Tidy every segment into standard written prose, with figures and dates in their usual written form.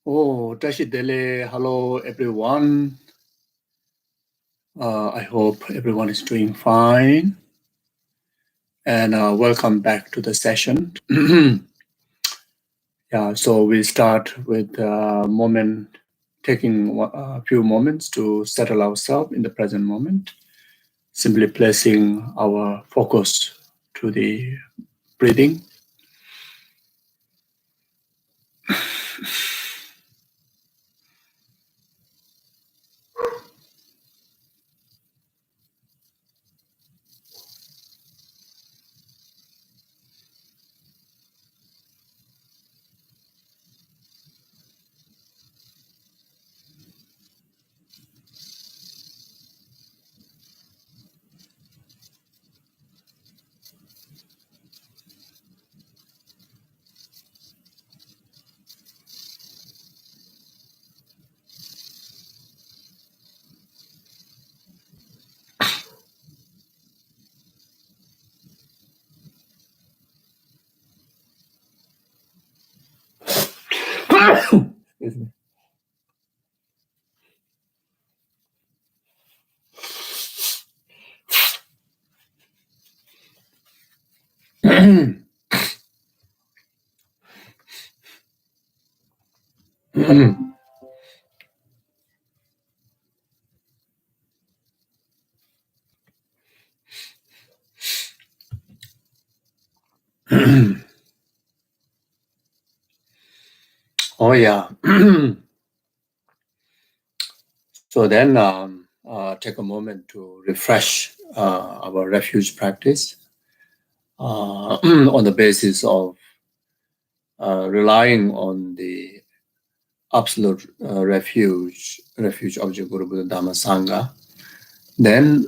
Oh, Tashidele, hello everyone. I hope everyone is doing fine. And welcome back to the session. So we start with taking a few moments to settle ourselves in the present moment, simply placing our focus to the breathing. Excuse me. Oh yeah. So then take a moment to refresh our refuge practice on the basis of relying on the absolute refuge of Guru Buddha Dhamma Sangha. Then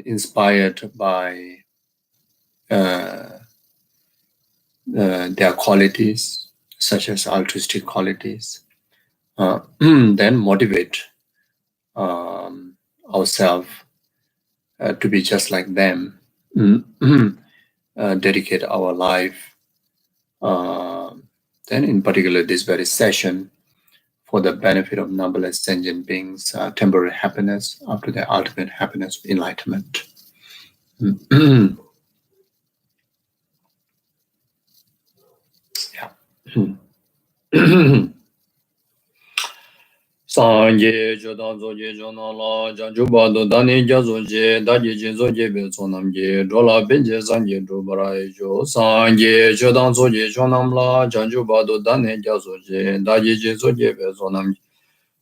inspired by their qualities, such as altruistic qualities, then motivate ourselves to be just like them, dedicate our life, then in particular this very session, for the benefit of numberless sentient beings, temporary happiness after their ultimate happiness, enlightenment. Sanje Jodan Zoje Jonala Janjuba Dani Jazoje Daji Jinzoje Betsonamje Dola Benje Sanje Dubarajo Sanje Jodan Zoje Jonamla Janjuba Dani Jazoje Daji Jinzoje Betsonamje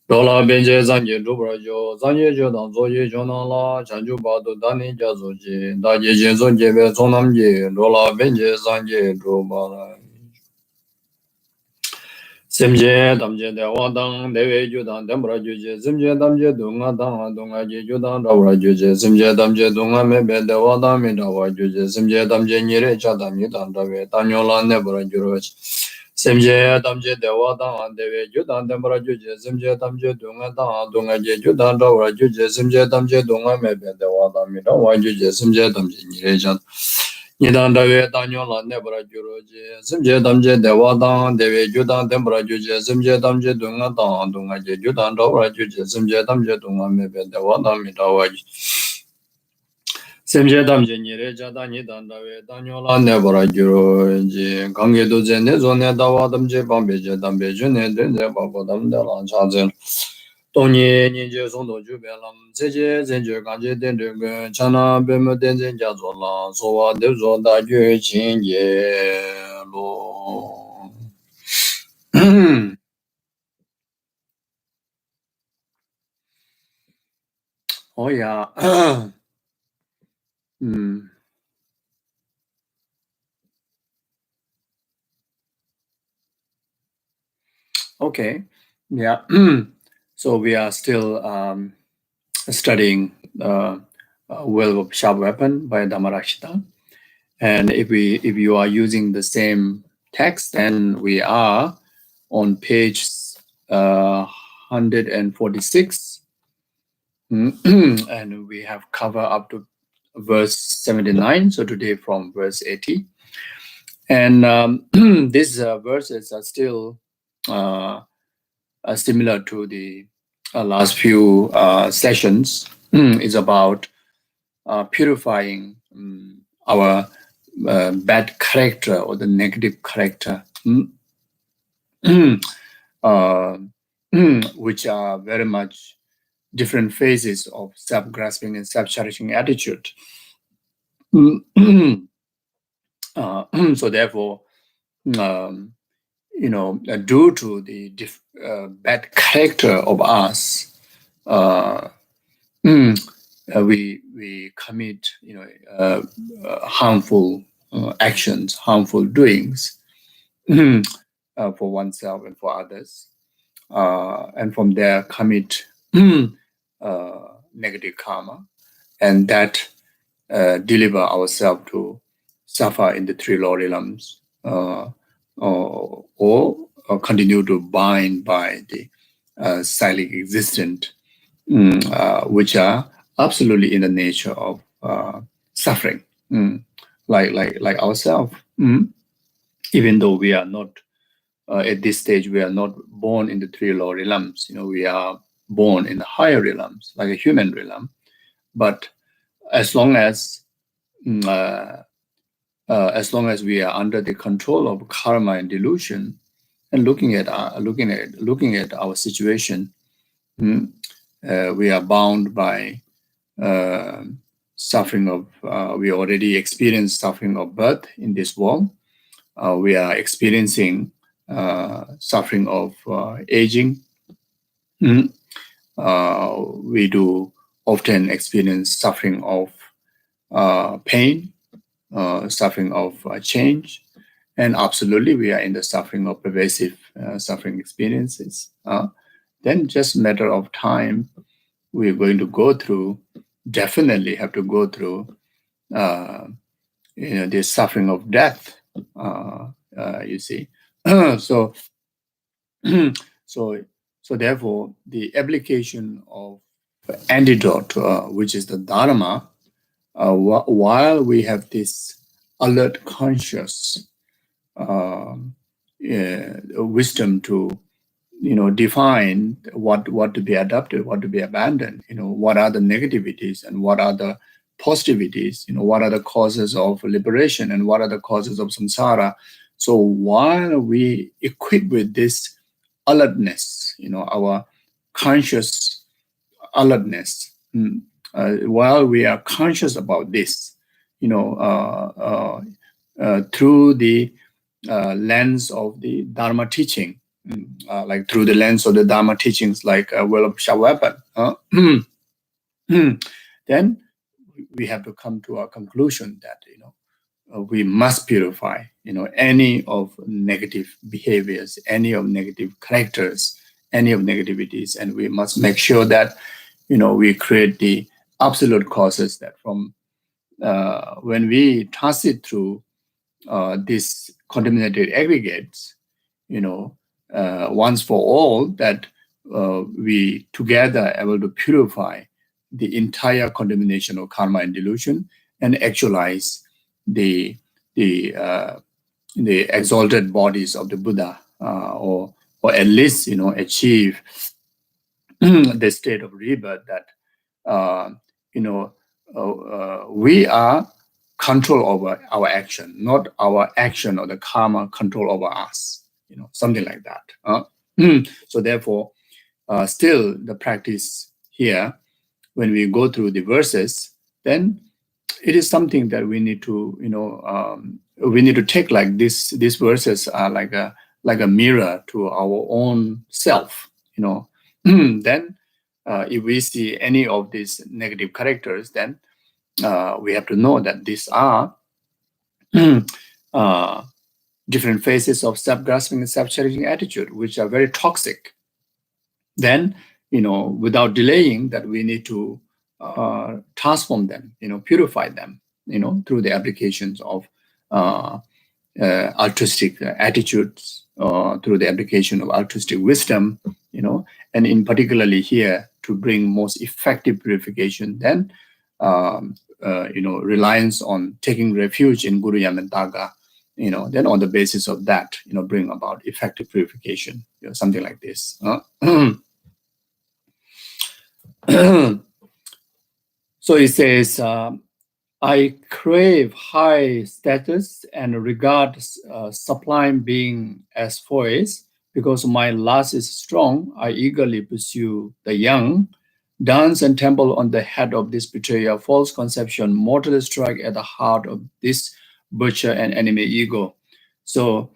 Dola Benje Sanje Dubarajo Sanje Jodan Zoje Jonala Janjuba Dani Jazoje Daji Jinzoje Betsonamje Dola Benje Sanje Dubarajo Simje damje dewa dang dewe judan dembra juje simje damje dunga dang dunga je judan rawra juje simje damje dunga mebe dewa dang mi rawra juje simje damje nyire cha dam yudan dawe tanyola nebra juroch simje damje dewa dang dewe judan dembra juje simje damje dunga dang dunga je judan rawra juje simje damje dunga mebe dewa dang mi rawra juje simje damje nyire cha Nidan dawe danyo la nebra juro je, simje damje dewa dang, dewe judan dembra juje, simje damje dunga dang, dunga je judan rawra juje, simje damje dunga mebe dewa dang mi dawa ji. Simje damje nire jada nidan dawe danyo la nebra juro je, gange doze ne zo ne dawa damje bambe je dambe june denze babo damde lan chazen. 동니 니제 송도 주변람 제제 젠제 간제 된데 차나 베메 된제 자존라 소와 데존다 죄진예로 Oh yeah. Okay. Yeah. So we are still studying Well of Sharp Weapon by Dhammarakshita. And if you are using the same text, then we are on page 146. And we have covered up to verse 79. So today from verse 80. And these verses are still similar to the last few sessions. Is about purifying our bad character or the negative character, uh, which are very much different phases of self-grasping and self-cherishing attitude. So therefore, due to the bad character of us, we commit, harmful actions, harmful doings for oneself and for others, and from there commit negative karma, and that deliver ourselves to suffer in the three law realms, or continue to bind by the cyclic existent, which are absolutely in the nature of suffering, like ourselves. Even though we are not at this stage, we are not born in the three law realms. We are born in the higher realms, like a human realm. But as long as we are under the control of karma and delusion, and looking at our situation, we are bound by suffering of. We already experienced suffering of birth in this world. We are experiencing suffering of aging. We do often experience suffering of pain, suffering of change, and absolutely we are in the suffering of pervasive suffering experiences. Then just matter of time, we're going to go through, definitely have to go through the suffering of death, you see. So therefore the application of antidote, which is the Dharma, while we have this alert conscious wisdom to define what to be adopted, what to be abandoned, what are the negativities and what are the positivities, what are the causes of liberation and what are the causes of samsara. So while we equip with this alertness, our conscious alertness, while we are conscious about this, through the lens of the Dharma teaching, like through the lens of the Dharma teachings, like well of sharp weapon, then we have to come to a conclusion that we must purify any of negative behaviors, any of negative characters, any of negativities, and we must make sure that we create the absolute causes that from when we transit through these contaminated aggregates, once for all, that we together able to purify the entire contamination of karma and delusion and actualize the exalted bodies of the Buddha, or at least achieve the state of rebirth that we are control over our action, not our action or the karma control over us, something like that. So therefore, still the practice here, when we go through the verses, then it is something that we need to, we need to take like this. These verses are like a mirror to our own self, Then, if we see any of these negative characters, then we have to know that these are different phases of self-grasping and self-cherishing attitude, which are very toxic. Then, without delaying, that we need to transform them, purify them, through the applications of altruistic attitudes, through the application of altruistic wisdom, and in particularly here to bring most effective purification, then reliance on taking refuge in Guru Yamantaka, then on the basis of that, bring about effective purification, something like this. So it says, I crave high status and regard sublime being as foes. Because my lust is strong, I eagerly pursue the young. Dance and temple on the head of this betrayer, false conception, mortally strike at the heart of this butcher and enemy ego. So,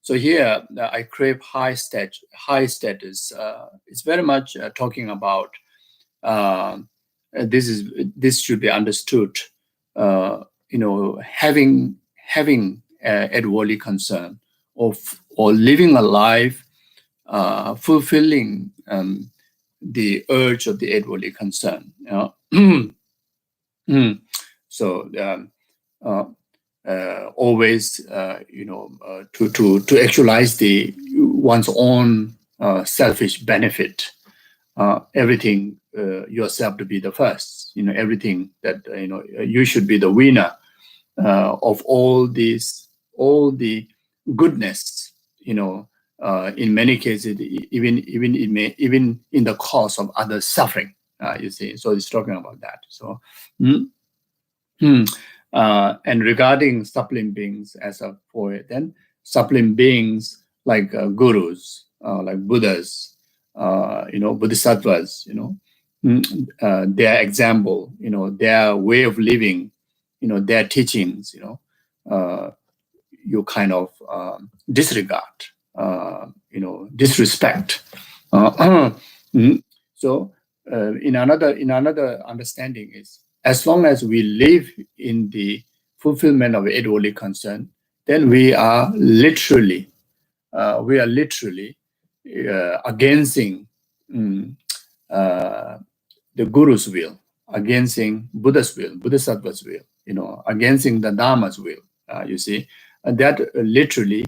so here I crave high status. It's very much talking about this should be understood. Having a worldly concern or living a life fulfilling the urge of the worldly concern. So always to actualize one's own selfish benefit. Everything yourself to be the first. Everything that you should be the winner of all the goodness. In many cases, even in the cause of other suffering. You see, so it's talking about that. So, and regarding sublime beings as a poet, then sublime beings like gurus, like Buddhas, Bodhisattvas, their example, their way of living, their teachings, you kind of disregard, disrespect. So, in another understanding is, as long as we live in the fulfillment of worldly concern, then we are literally against the Guru's will, against Buddha's will, Bodhisattva's will, against the Dharma's will. You see, and that literally,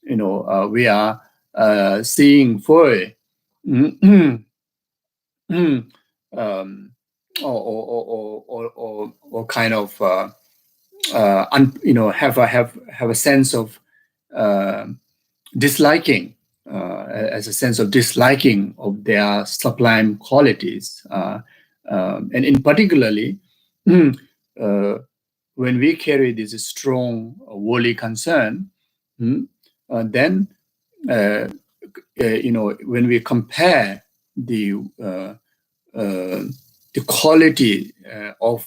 we are seeing for or kind of have a sense of disliking, as a sense of disliking of their sublime qualities, and in particularly when we carry this strong worldly concern, then when we compare the quality of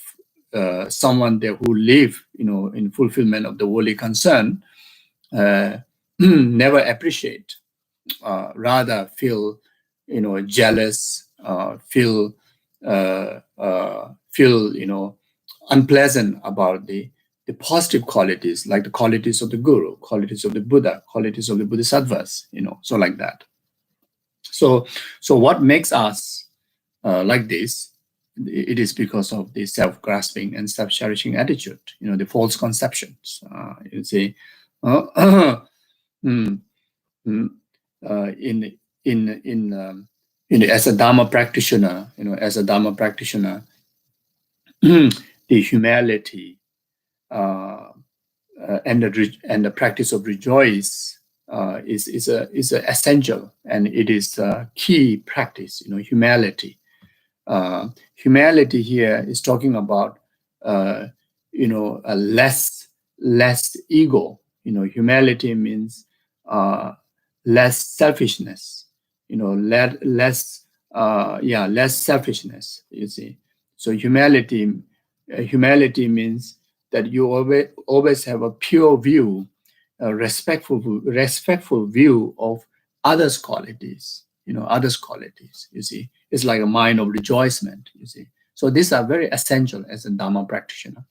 someone there who live, in fulfillment of the worldly concern, never appreciate, rather feel, jealous, feel, unpleasant about the positive qualities, like the qualities of the Guru, qualities of the Buddha, qualities of the Bodhisattvas, so like that. So what makes us like this? It is because of the self-grasping and self-cherishing attitude, the false conceptions. You see, as a Dharma practitioner, the humility and the practice of rejoice is essential, and it is a key practice. Humility. Humility here is talking about a less ego. Humility means less selfishness. Less selfishness. You see, so humility means that you always have a pure view, a respectful view of others' qualities. Others' qualities. You see, it's like a mind of rejoicement. You see, so these are very essential as a Dharma practitioner.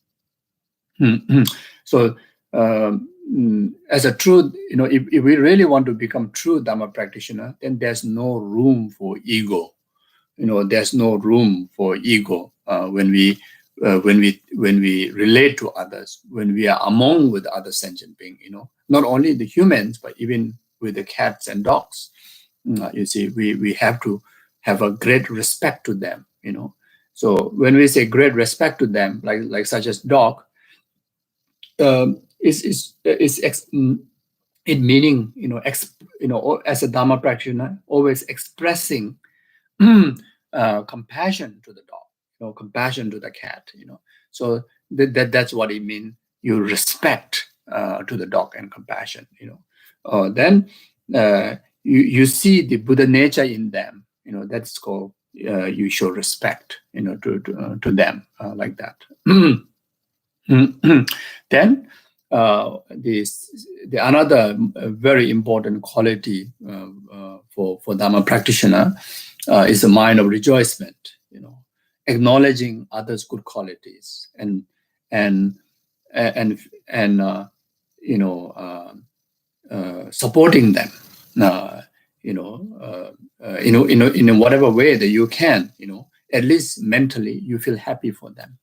So, as a true, if we really want to become true Dharma practitioner, then there's no room for ego. There's no room for ego when we relate to others, when we are among with other sentient beings. Not only the humans, but even with the cats and dogs. You see, we have to have a great respect to them. So when we say great respect to them, like such as dog, it meaning, as a Dharma practitioner, always expressing compassion to the dog, compassion to the cat, So that's what it means. You respect to the dog and compassion, Then you see the Buddha nature in them, That's called you show respect, to them like that. Then the another very important quality for Dharma practitioner is the mind of rejoicement, acknowledging others' good qualities and supporting them, in whatever way that you can, at least mentally you feel happy for them,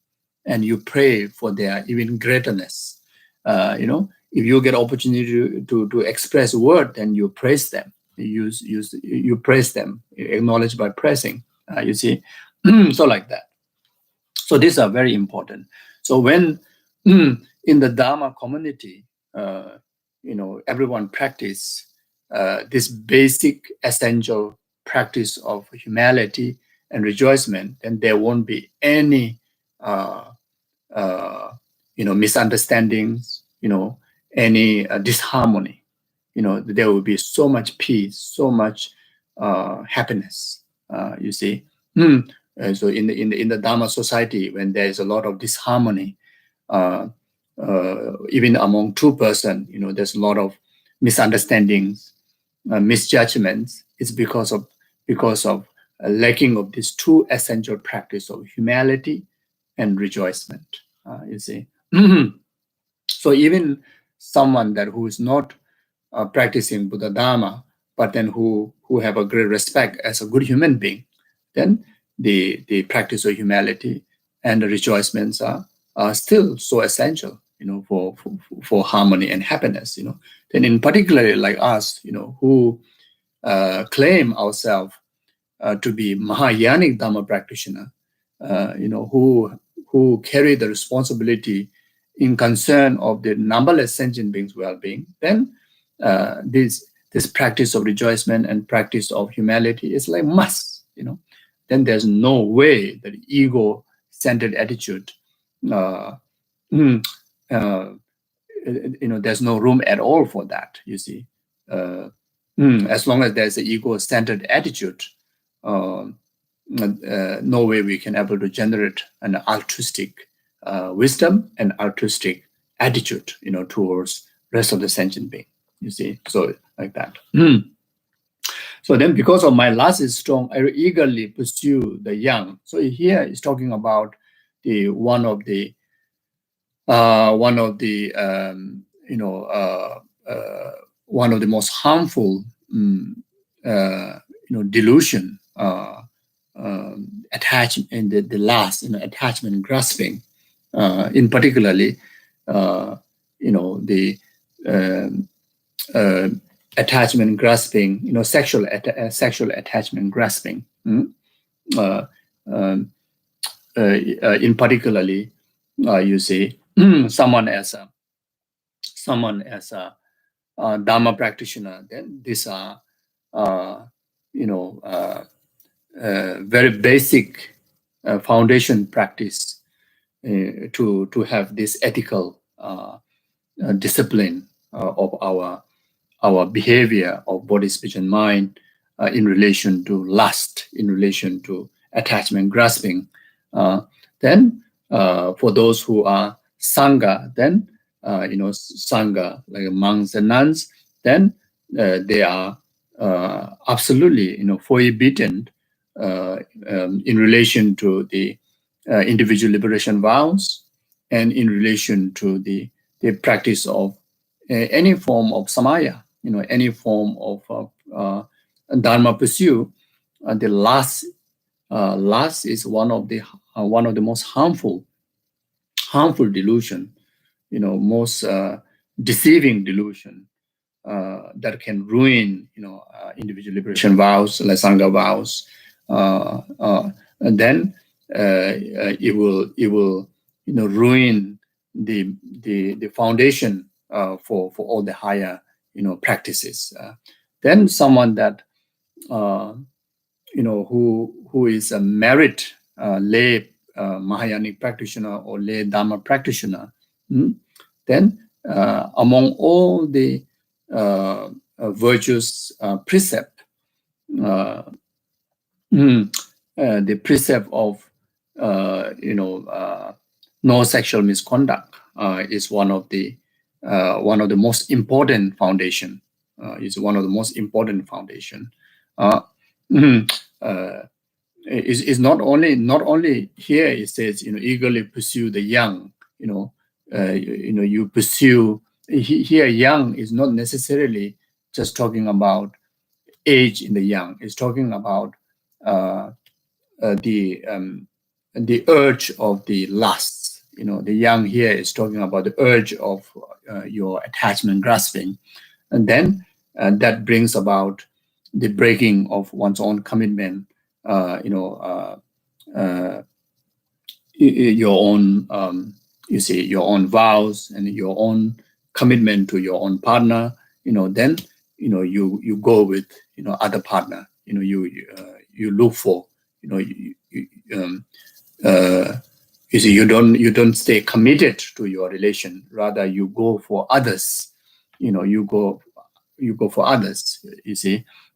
and you pray for their even greaterness. If you get opportunity to express word, then you praise them. You praise them, you acknowledge by praising. You see, so like that. So these are very important. So when in the Dharma community, everyone practice this basic essential practice of humility and rejoicement, then there won't be any misunderstandings, any disharmony. There will be so much peace, so much happiness. You see. So in the Dharma society, when there is a lot of disharmony, even among two persons, there's a lot of misunderstandings, misjudgments. It's because of a lacking of these two essential practice of humility and rejoicement. You see, so even someone who is not practicing Buddha Dharma, but then who have a great respect as a good human being, then the practice of humility and the rejoicements are still so essential, for harmony and happiness. Then in particular, like us, who claim ourselves to be Mahayanic Dharma practitioner, who carry the responsibility in concern of the numberless sentient beings' well-being, then this practice of rejoicement and practice of humility is like must, Then there's no way that ego-centered attitude, there's no room at all for that, you see. As long as there's an ego-centered attitude, no way we can able to generate an altruistic wisdom and altruistic attitude, towards rest of the sentient being, you see. So like that. So then, because of my lust is strong, I eagerly pursue the young. So here is talking about one of the most harmful delusion, attachment, and the last, attachment and grasping, in particularly, the attachment and grasping, sexual attachment and grasping. In particularly, you see, someone as a Dharma practitioner, then these are very basic foundation practice to have this ethical discipline of our behavior of body, speech, and mind in relation to lust, in relation to attachment, grasping. Then for those who are Sangha, then, Sangha, like monks and nuns, then they are absolutely, forbidden in relation to the individual liberation vows, and in relation to the practice of any form of samaya, any form of Dharma pursuit. The lust is one of the most harmful delusion, most deceiving delusion that can ruin, individual liberation vows, like Sangha vows, and then it will ruin the foundation for all the higher practices. Then someone that who is a merit lay Mahayanic practitioner or lay Dharma practitioner, then among all the virtuous precept, the precept of no sexual misconduct is one of the most important foundation. Is one of the most important foundation. Is not only here it says eagerly pursue the young. You pursue here. Young is not necessarily just talking about age in the young. It's talking about the urge of the lust. The young here is talking about the urge of your attachment grasping, and then that brings about the breaking of one's own commitment. Your own, your own vows and your own commitment to your own partner. Then you go with other partner. You look for you don't stay committed to your relation. Rather, you go for others. You go for others.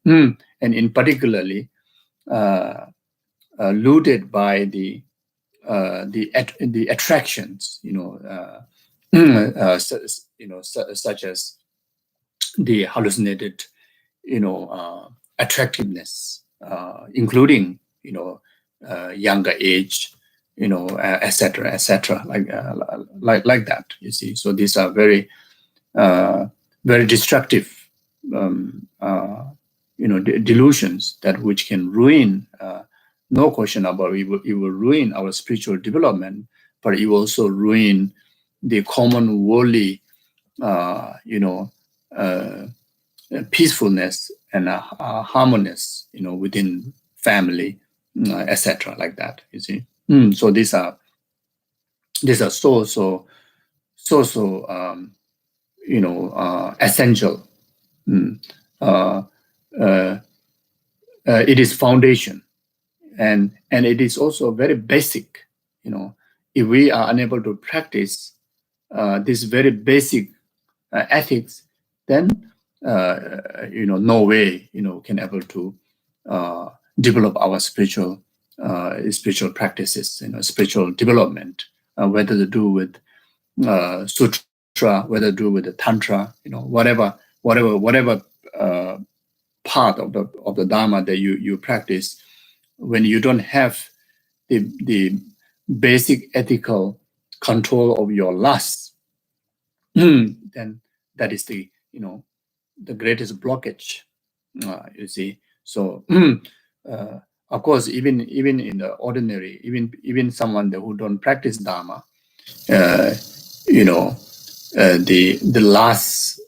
And in particularly looted by the attractions. Such as the hallucinated attractiveness, including younger age, etc., etc., like that. So these are very very destructive delusions that which can ruin. No question about it will ruin our spiritual development, but it will also ruin the common worldly peacefulness and harmonious within family, etc., like that. So these are so essential. It is foundation, and it is also very basic. If we are unable to practice this very basic ethics, then no way can able to develop our spiritual practices, spiritual development, whether to do with sutra, whether to do with the tantra, whatever part of the Dharma that you practice. When you don't have the basic ethical control of your lust, then that is the greatest blockage. So of course, even in the ordinary, even someone who don't practice Dharma, the lust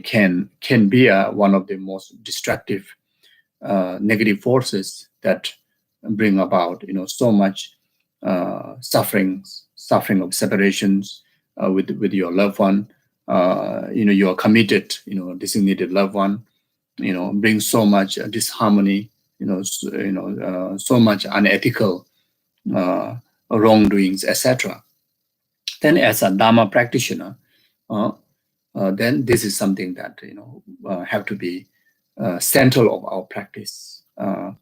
can be one of the most destructive negative forces that bring about so much suffering of separations with your loved one. Your committed designated loved one, brings so much disharmony, so much unethical wrongdoings, etc. Then as a Dharma practitioner, then this is something that have to be central of our practice, to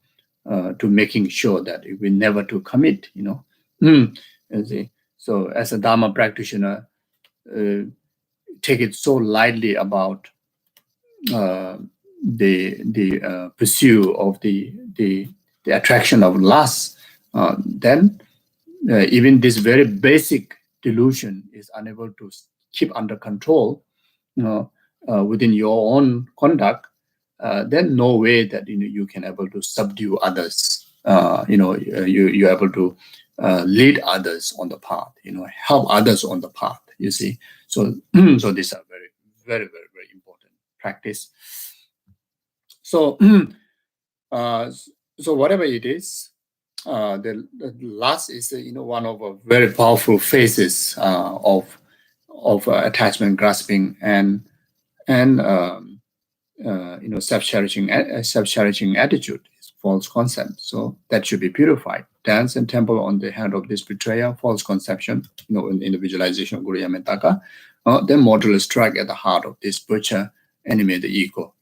making sure that we never to commit. So as a Dharma practitioner, take it so lightly about the pursuit of the attraction of lust, then even this very basic delusion is unable to keep under control within your own conduct. Then no way that you can able to subdue others. You're able to lead others on the path. Help others on the path. So so these are very, very, very, very important practice. So so whatever it is, the last is one of a very powerful phases of of attachment, grasping, and self-cherishing attitude is false concept. So that should be purified. Dance and temple on the head of this betrayer, false conception. In the visualization of Guru Yametaka, then mortal strike at the heart of this butcher, animate the ego.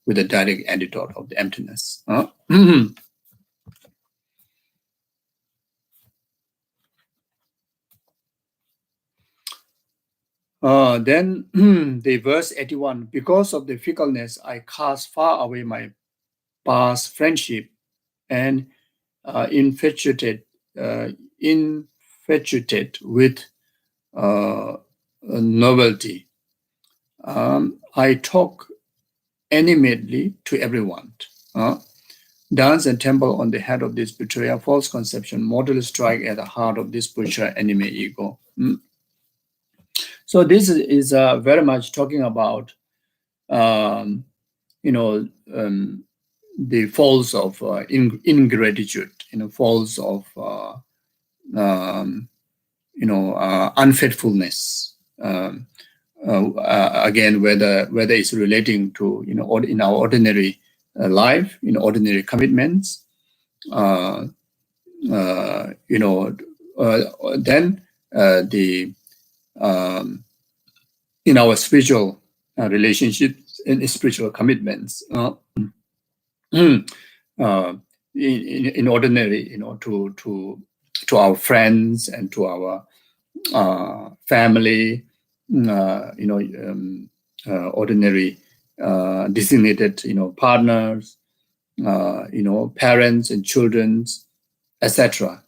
With a direct antidote of the emptiness. Then the verse 81, because of the fickleness, I cast far away my past friendship and infatuated with novelty. I talk animatedly to everyone. Dance and temple on the head of this betrayer, false conception, mortal strike at the heart of this butcher, enemy ego. So this is very much talking about, the faults of ingratitude, faults of, unfaithfulness. Again, whether it's relating to, in our ordinary life, ordinary commitments, then the in our spiritual relationships and spiritual commitments, in ordinary, to our friends and to our family, ordinary designated, partners, parents and children, etc.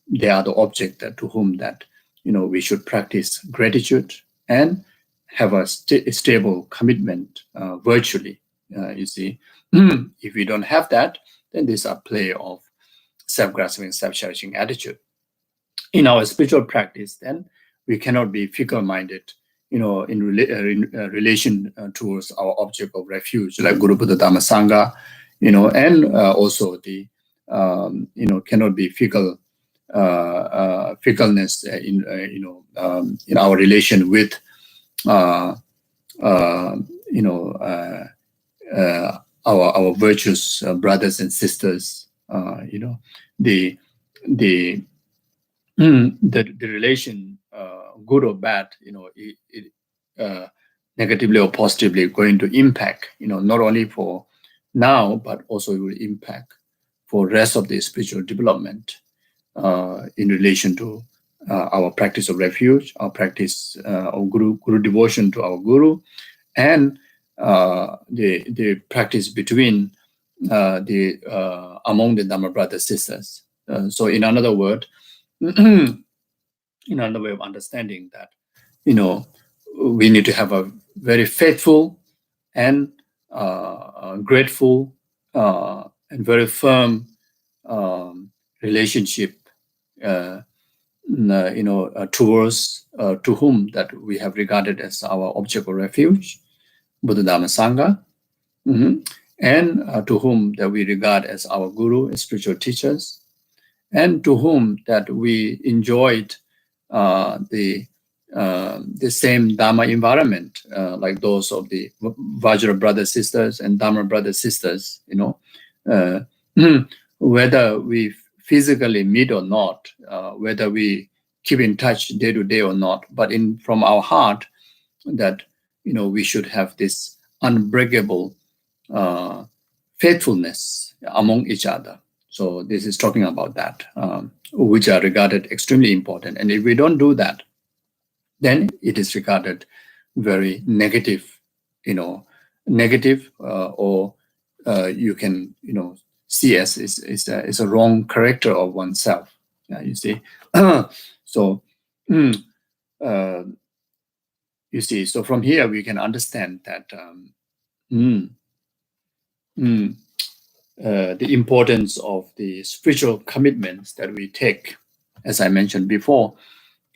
They are the object to whom that we should practice gratitude and have a stable commitment virtually. You see, if we don't have that, then this is a play of self-grasping, self-cherishing attitude. In our spiritual practice, then we cannot be fickle-minded, in relation towards our object of refuge, like Guru Buddha Dharma Sangha, and also the cannot be fickleness in our relation with our virtuous brothers and sisters. The relation, good or bad, it negatively or positively going to impact, not only for now, but also it will impact for rest of the spiritual development in relation to our practice of refuge, our practice of guru devotion to our guru, and the practice between among the Dharma brothers sisters. So in another word, in another way of understanding that, we need to have a very faithful and grateful and very firm relationship, towards to whom that we have regarded as our object of refuge, Buddha Dharma Sangha, and to whom that we regard as our guru and spiritual teachers, and to whom that we enjoyed the same Dharma environment, like those of the Vajra brothers sisters and Dharma brothers sisters. Whether we physically meet or not, whether we keep in touch day to day or not, but from our heart, that we should have this unbreakable faithfulness among each other. So this is talking about that, which are regarded extremely important. And if we don't do that, then it is regarded very negative, or you can, see as is a wrong character of oneself. You see, so you see. So from here we can understand that the importance of the spiritual commitments that we take, as I mentioned before.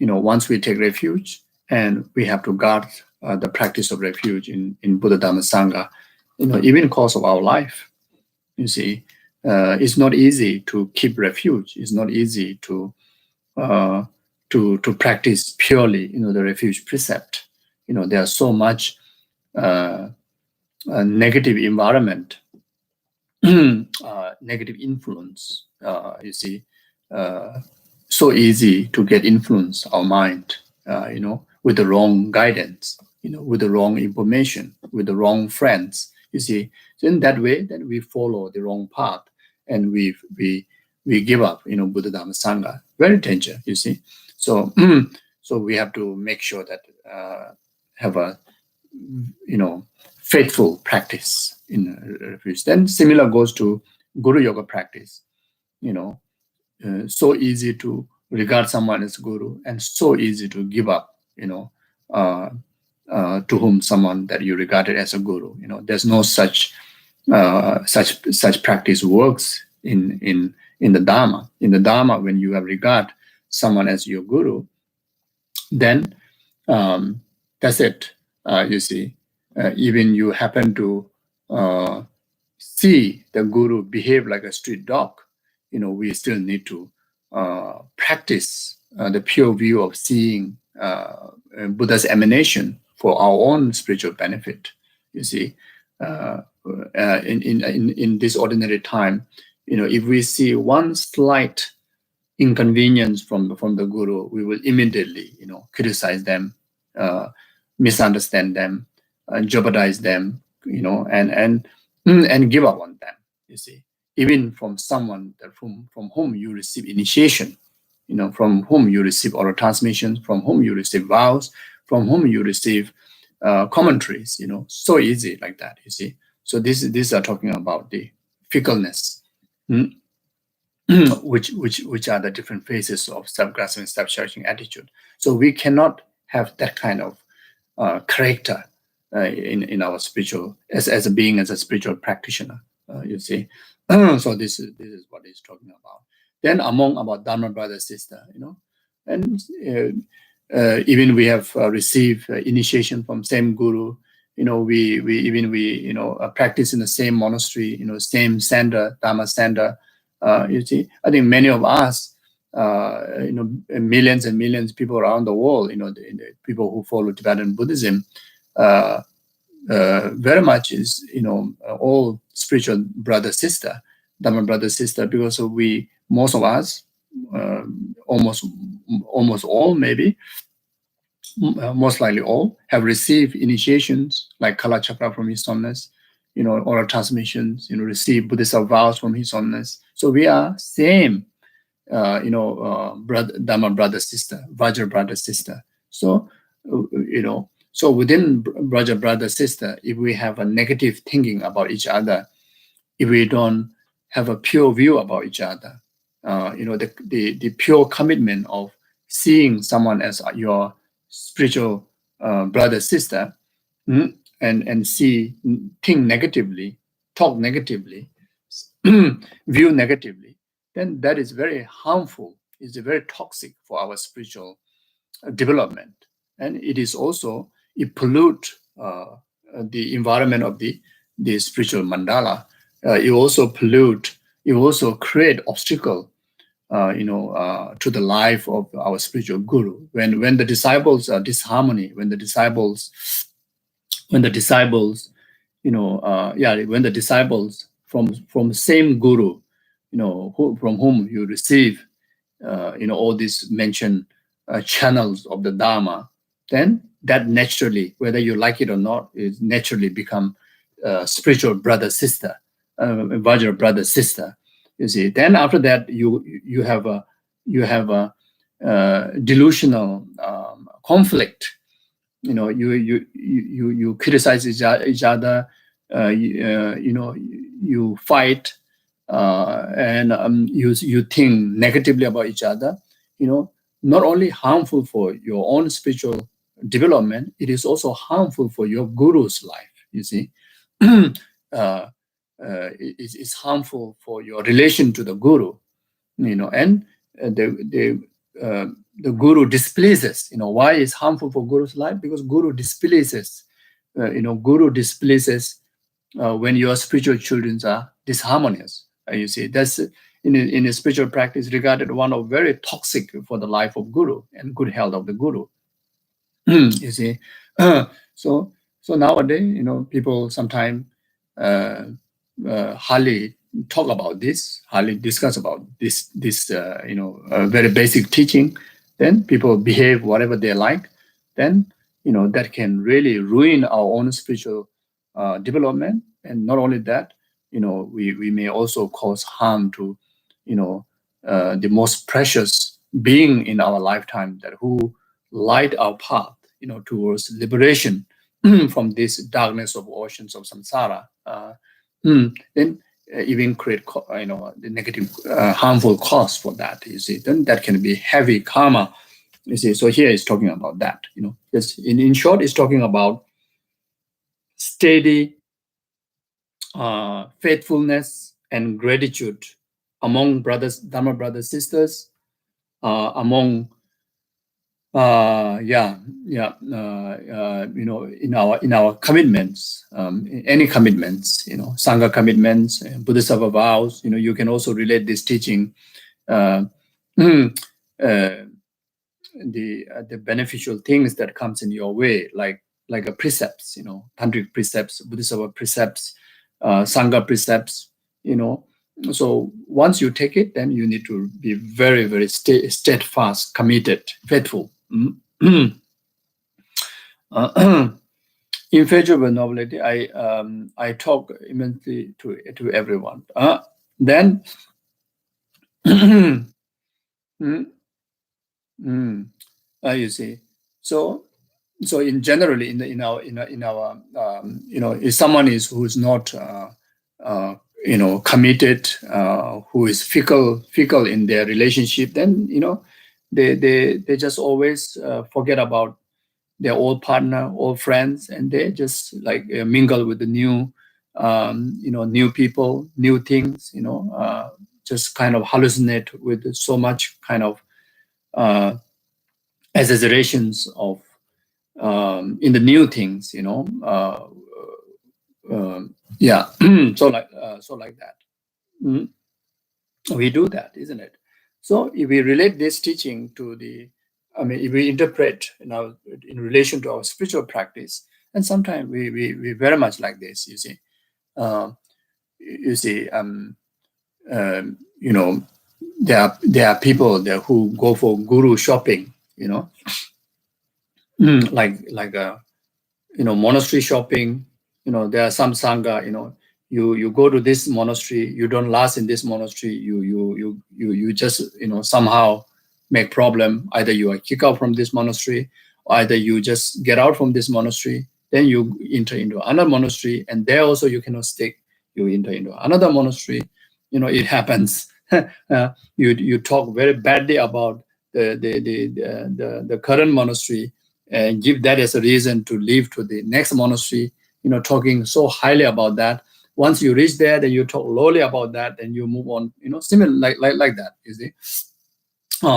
Once we take refuge, and we have to guard the practice of refuge in Buddha Dharma Sangha, even in course of our life. You see, it's not easy to keep refuge. It's not easy to to practice purely, the refuge precept. There's so much negative environment, negative influence. You see, so easy to get influence our mind, with the wrong guidance, with the wrong information, with the wrong friends. You see, so in that way, then we follow the wrong path, and we give up, Buddha Dhamma Sangha. Very dangerous, you see. So, so we have to make sure that have a, faithful practice in refuge. Then similar goes to Guru Yoga practice. So easy to regard someone as Guru, and so easy to give up, to whom someone that you regarded as a Guru. There's no such practice works in the Dharma. In the Dharma, when you have regard someone as your Guru, then that's it. You see, even you happen to see the Guru behave like a street dog, we still need to practice the pure view of seeing Buddha's emanation for our own spiritual benefit. You see, in this ordinary time, if we see one slight inconvenience from the Guru, we will immediately, criticize them, misunderstand them, jeopardize them, and give up on them. You see, even from someone that from whom you receive initiation, from whom you receive oral transmissions, from whom you receive vows, from whom you receive commentaries, so easy like that. You see, so these are talking about the fickleness. Which are the different phases of self-grasping, self-cherishing attitude. So we cannot have that kind of character in our spiritual, as a being, as a spiritual practitioner. You see, so this is what he's talking about. Then among our Dharma brother sister, and even we have received initiation from same Guru. We practice in the same monastery, same center, Dharma center. You see, I think many of us, millions and millions of people around the world, the people who follow Tibetan Buddhism, very much is, all spiritual brother sister, Dharma brother sister, because most of us, almost all maybe, most likely all, have received initiations like Kala Chakra from His Holiness, oral transmissions, receive Buddhist vows from His Holiness. So we are same, Dharma brother sister, Vajra brother sister. So, so within Vajra brother sister, if we have a negative thinking about each other, if we don't have a pure view about each other, the pure commitment of seeing someone as your spiritual brother sister, and think negatively, talk negatively, view negatively, then that is very harmful. It's very toxic for our spiritual development, and it pollute the environment of the spiritual mandala. It also create obstacle, to the life of our spiritual guru. When the disciples are disharmony, when the disciples from same guru, from whom you receive, all these mentioned channels of the Dharma, then that naturally, whether you like it or not, is naturally become spiritual brother sister, Vajra brother sister. You see, then after that you have a delusional conflict. You criticize each other, you fight, and you think negatively about each other. Not only harmful for your own spiritual development, it is also harmful for your guru's life. You see, it's harmful for your relation to the guru. And the guru displeases. Why is harmful for guru's life? Because guru displeases. Guru displeases when your spiritual children are disharmonious. You see, in a spiritual practice regarded one of very toxic for the life of guru and good health of the guru. You see, so nowadays, people sometimes hardly talk about this, hardly discuss about this very basic teaching. Then people behave whatever they like. Then that can really ruin our own spiritual development. And not only that, we may also cause harm to the most precious being in our lifetime, that who light our path towards liberation from this darkness of oceans of samsara. Then even create the negative harmful cost for that, you see. Then that can be heavy karma, you see. So here it's talking about that, just in short, it's talking about steady faithfulness and gratitude among brothers, Dharma brothers, sisters, among in our commitments, any commitments, Sangha commitments, Bodhisattva vows. You can also relate this teaching, the beneficial things that comes in your way, like a precepts, tantric precepts, Bodhisattva precepts, Sangha precepts. So once you take it, then you need to be very, very steadfast, committed, faithful. Immeasurable nobility. I talk immensely to everyone. Then you see. So in generally in our if someone who's not committed, who is fickle in their relationship, then they just always forget about their old partner, old friends, and they just mingle with the new new people, new things, just kind of hallucinate with so much kind of exaggerations of in the new things, so like that. We do that, isn't it? So if we relate this teaching to if we interpret in relation to our spiritual practice, and sometimes we very much like this, you see. There are people there who go for guru shopping, like monastery shopping. There are some sangha, you go to this monastery, you don't last in this monastery, you just somehow make problem. Either you are kicked out from this monastery, or either you just get out from this monastery, then you enter into another monastery, and there also you cannot stick. You enter into another monastery. It happens. You talk very badly about the current monastery and give that as a reason to leave to the next monastery. Talking so highly about that. Once you reach there, then you talk lowly about that, then you move on. Similar like that. You see.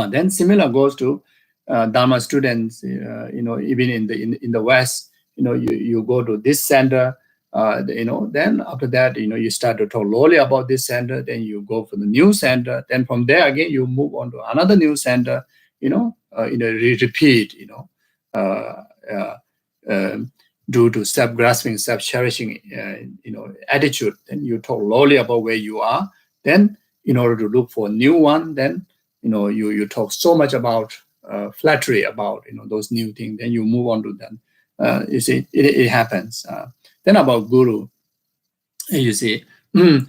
Then similar goes to Dharma students. Even in the West, you go to this center. Then after that, you start to talk lowly about this center. Then you go for the new center. Then from there again, you move on to another new center. Repeat. Due to self-grasping, self-cherishing, attitude. Then you talk lowly about where you are. Then, in order to look for a new one, then you talk so much about flattery about those new things. Then you move on to them. You see, it happens. Then about guru, you see, you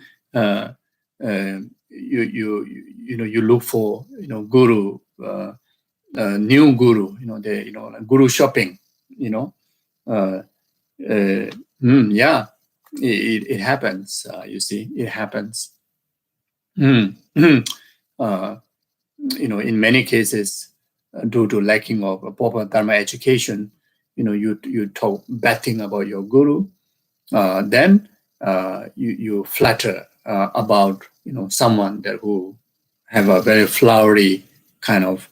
look for guru, new guru. Guru shopping. It happens. You see, it happens. In many cases, due to lacking of a proper Dharma education, you talk bad thing about your guru. Then you flatter about someone that who have a very flowery kind of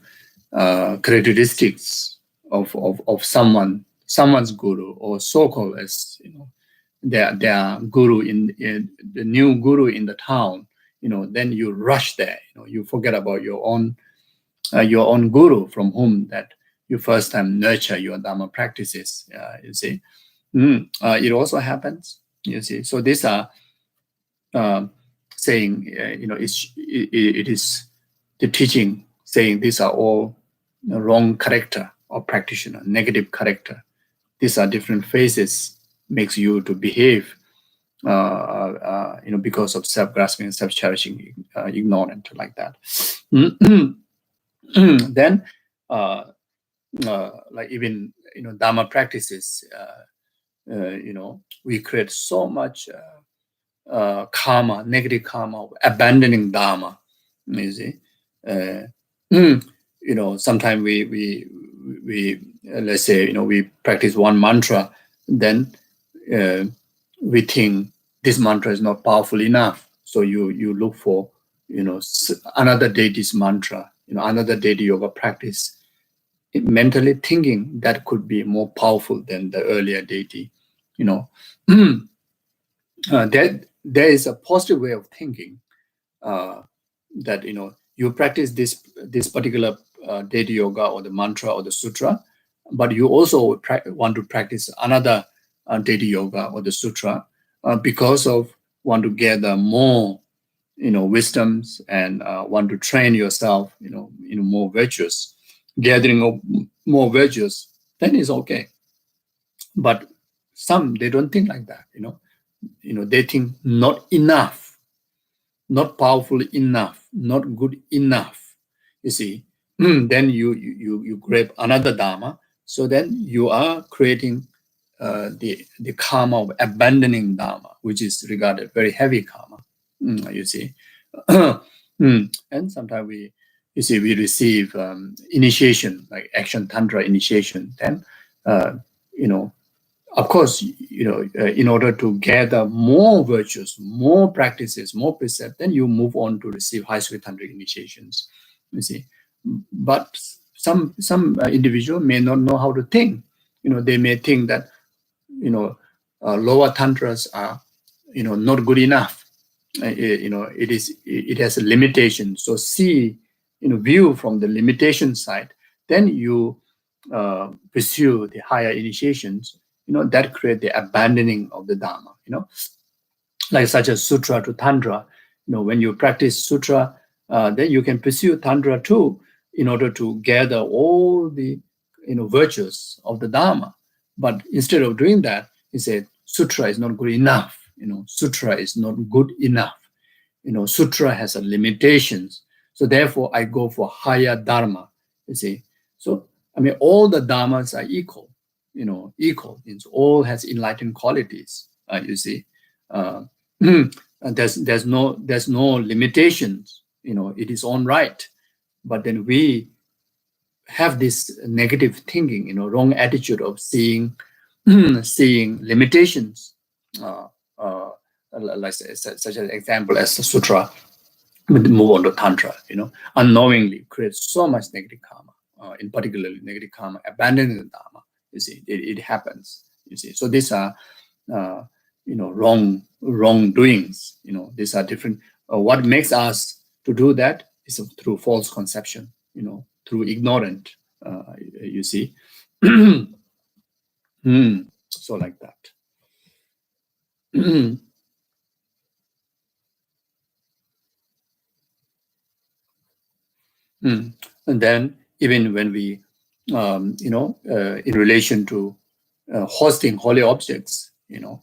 characteristics of someone's guru, or so-called as their guru in the new guru in the town. then you rush there. You forget about your own guru from whom that you first time nurture your Dharma practices. You see, it also happens. You see, so these are saying, it is the teaching saying these are all wrong character of practitioner, negative character. These are different phases makes you to behave, because of self-grasping, self-cherishing, ignorant like that. Then, like even Dharma practices, we create so much karma, negative karma, abandoning Dharma. You see, sometimes we let's say we practice one mantra, then we think this mantra is not powerful enough, so you look for another deity's mantra, another deity yoga practice, mentally thinking that could be more powerful than the earlier deity. There is a positive way of thinking, that you practice this particular deity yoga or the mantra or the sutra, but you also want to practice another deity yoga or the sutra, because of want to gather more wisdoms and want to train yourself more virtuous, gathering of more virtues, then it's okay. But some, they don't think like that. They think not enough, not powerful enough, not good enough. You see, then you grab another Dharma. So then you are creating the karma of abandoning Dharma, which is regarded very heavy karma. You see, and sometimes we receive initiation, like action tantra initiation. Then, of course, in order to gather more virtues, more practices, more precepts, then you move on to receive high sweet tantric initiations. You see, but some individual may not know how to think. They may think that lower tantras are not good enough. It has a limitation. So see, view from the limitation side, then you pursue the higher initiations. That create the abandoning of the Dharma. Like such as sutra to tantra. When you practice sutra, then you can pursue tantra too, in order to gather all the virtues of the Dharma. But instead of doing that, he said sutra is not good enough. Sutra is not good enough. Sutra has a limitations. So therefore, I go for higher Dharma. You see, so I mean, all the Dharmas are equal. Equal. It all has enlightened qualities. You see, there's no limitations. It is on right. But then we have this negative thinking, wrong attitude of seeing limitations. Like such an example as the sutra, move on to tantra. Unknowingly creates so much negative karma. In particular, negative karma, abandoning the Dharma. You see, it happens. You see, so these are wrongdoings. These are different. What makes us to do that is through false conception. Through ignorant. You see, so like that. And then even when we, in relation to hosting holy objects,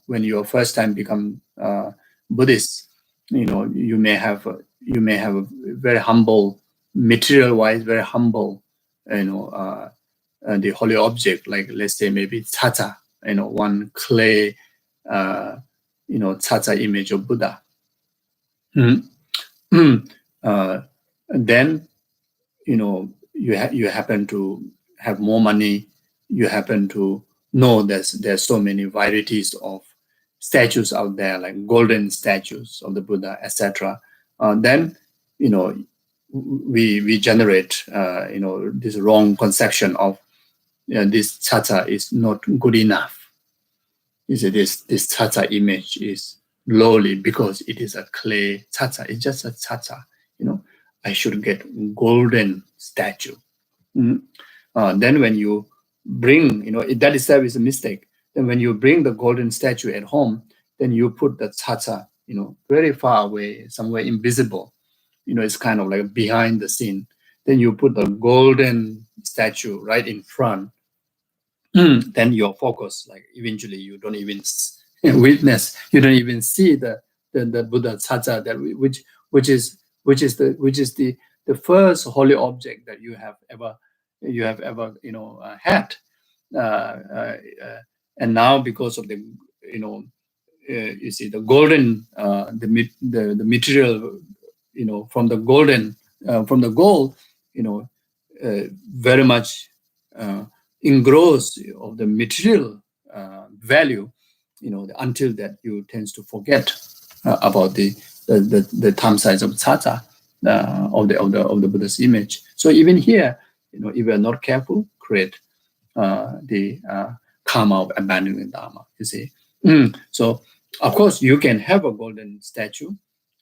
when you first time become Buddhist, you may have a very humble, material-wise, very humble, the holy object, like let's say maybe tsa-tsas, one clay, tsa-tsas image of Buddha. Then, you happen to have more money, you happen to know there's so many varieties of statues out there, like golden statues of the Buddha, etc. Then, we generate, this wrong conception of this tsa-tsas is not good enough. This tsa-tsas image is lowly because it is a clay tsa-tsas. It's just a tsa-tsas. I should get golden statue. Then when you bring, that itself is a mistake. Then when you bring the golden statue at home, then you put the tsa-tsas, very far away, somewhere invisible. It's kind of like behind the scene. Then you put the golden statue right in front. Then your focus, like eventually you don't even witness, you don't even see the Buddha tsa-tsas, that which is the first holy object that you have ever had. And now because of the you see the golden the material from the golden from the gold very much engrossed of the material value until that you tends to forget about the thumb size of tsa-tsas of the Buddha's image. So even here, if we are not careful, create the karma of abandoning Dharma. You see, so of course you can have a golden statue,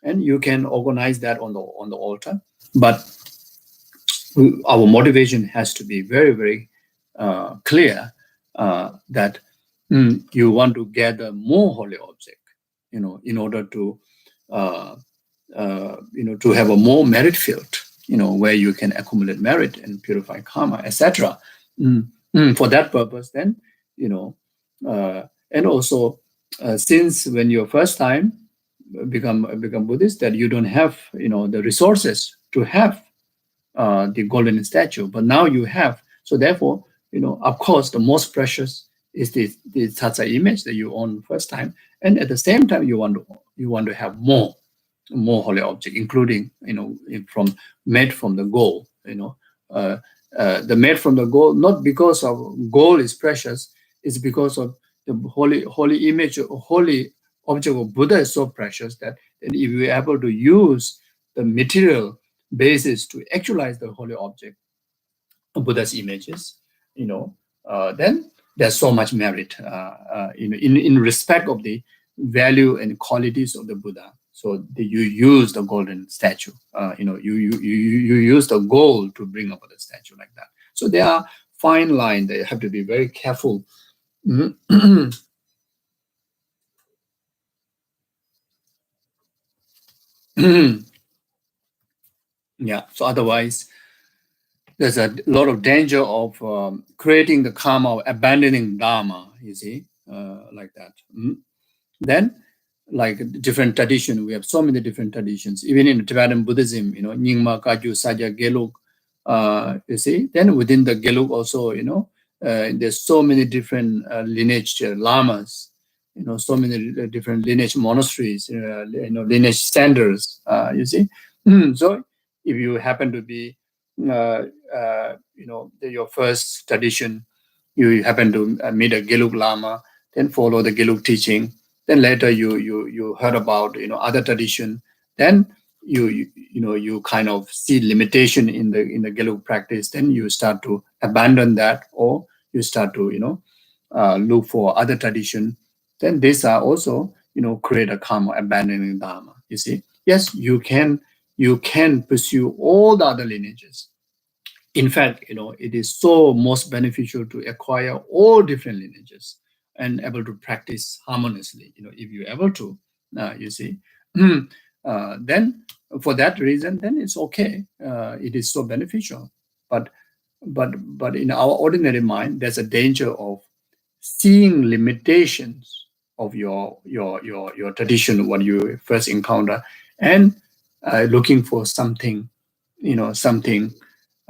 and you can organize that on the altar, but our motivation has to be very, very clear that you want to gather more holy object, in order to to have a more merit field, where you can accumulate merit and purify karma, etc. For that purpose, then, and also since when you're first time become Buddhist, that you don't have the resources to have the golden statue, but now you have. So therefore, of course, the most precious is the tsa-tsas image that you own first time, and at the same time you want to have more holy object, including made from the gold. The made from the gold, not because of gold is precious, it's because of the holy image, holy object of Buddha is so precious that if we are able to use the material basis to actualize the holy object of Buddha's images, then there's so much merit, in respect of the value and qualities of the Buddha. So you use the golden statue, you use the gold to bring about the statue like that. So there are fine lines. They have to be very careful. Yeah. So otherwise, there's a lot of danger of creating the karma of abandoning Dharma. You see, like that. Then, like different tradition, we have so many different traditions. Even in Tibetan Buddhism, Nyingma, Kagyu, Sajya, Gelug. You see, then within the Gelug also, there's so many different lineage lamas. So many different lineage monasteries. Lineage standards. You see, so if you happen to be, your first tradition, you happen to meet a Gelug Lama, then follow the Gelug teaching. Then later you heard about other tradition. Then you kind of see limitation in the Gelug practice. Then you start to abandon that, or you start to look for other tradition. Then these are also create a karma abandoning Dharma. You see, yes, you can pursue all the other lineages. In fact, it is so most beneficial to acquire all different lineages and able to practice harmoniously. If you're able to, you see, then for that reason, then it's okay. It is so beneficial. But in our ordinary mind, there's a danger of seeing limitations of your tradition when you first encounter, and looking for something,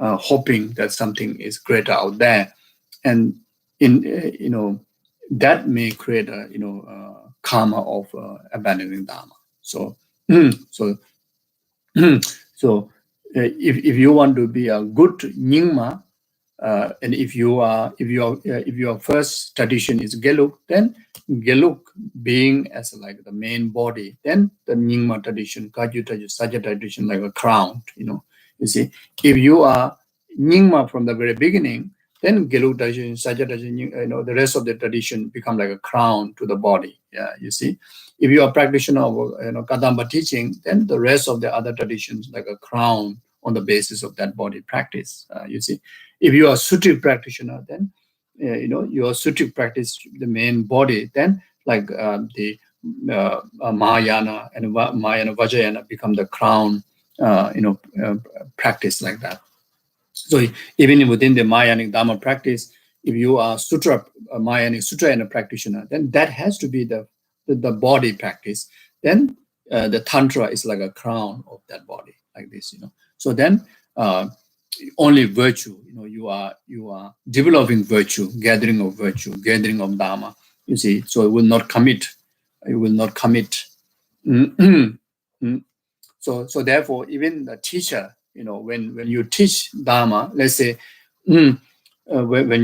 hoping that something is greater out there, and that may create a karma of abandoning Dharma. So if you want to be a good Nyingma, and if your first tradition is Gelug, then Gelug being as like the main body, then the Nyingma tradition, Kagyu tradition, Sajja tradition, like a crown. You see, if you are Nyingma from the very beginning, then Gelu tradition, Sajja tradition, the rest of the tradition become like a crown to the body. Yeah, you see. If you are a practitioner of Kadamba teaching, then the rest of the other traditions like a crown on the basis of that body practice. You see. If you are a Sutri practitioner, then your Sutri practice the main body, then like the Mahayana and Mahayana Vajrayana become the crown, practice like that. So even within the Mahayanic Dharma practice, if you are Mahayanic Sutrayana practitioner, then that has to be the body practice. Then the Tantra is like a crown of that body, like this, So then only virtue, you are developing virtue, gathering of virtue, gathering of Dharma. You see, so it will not commit. It will not commit. So therefore, even the teacher, when you teach Dharma, let's say, when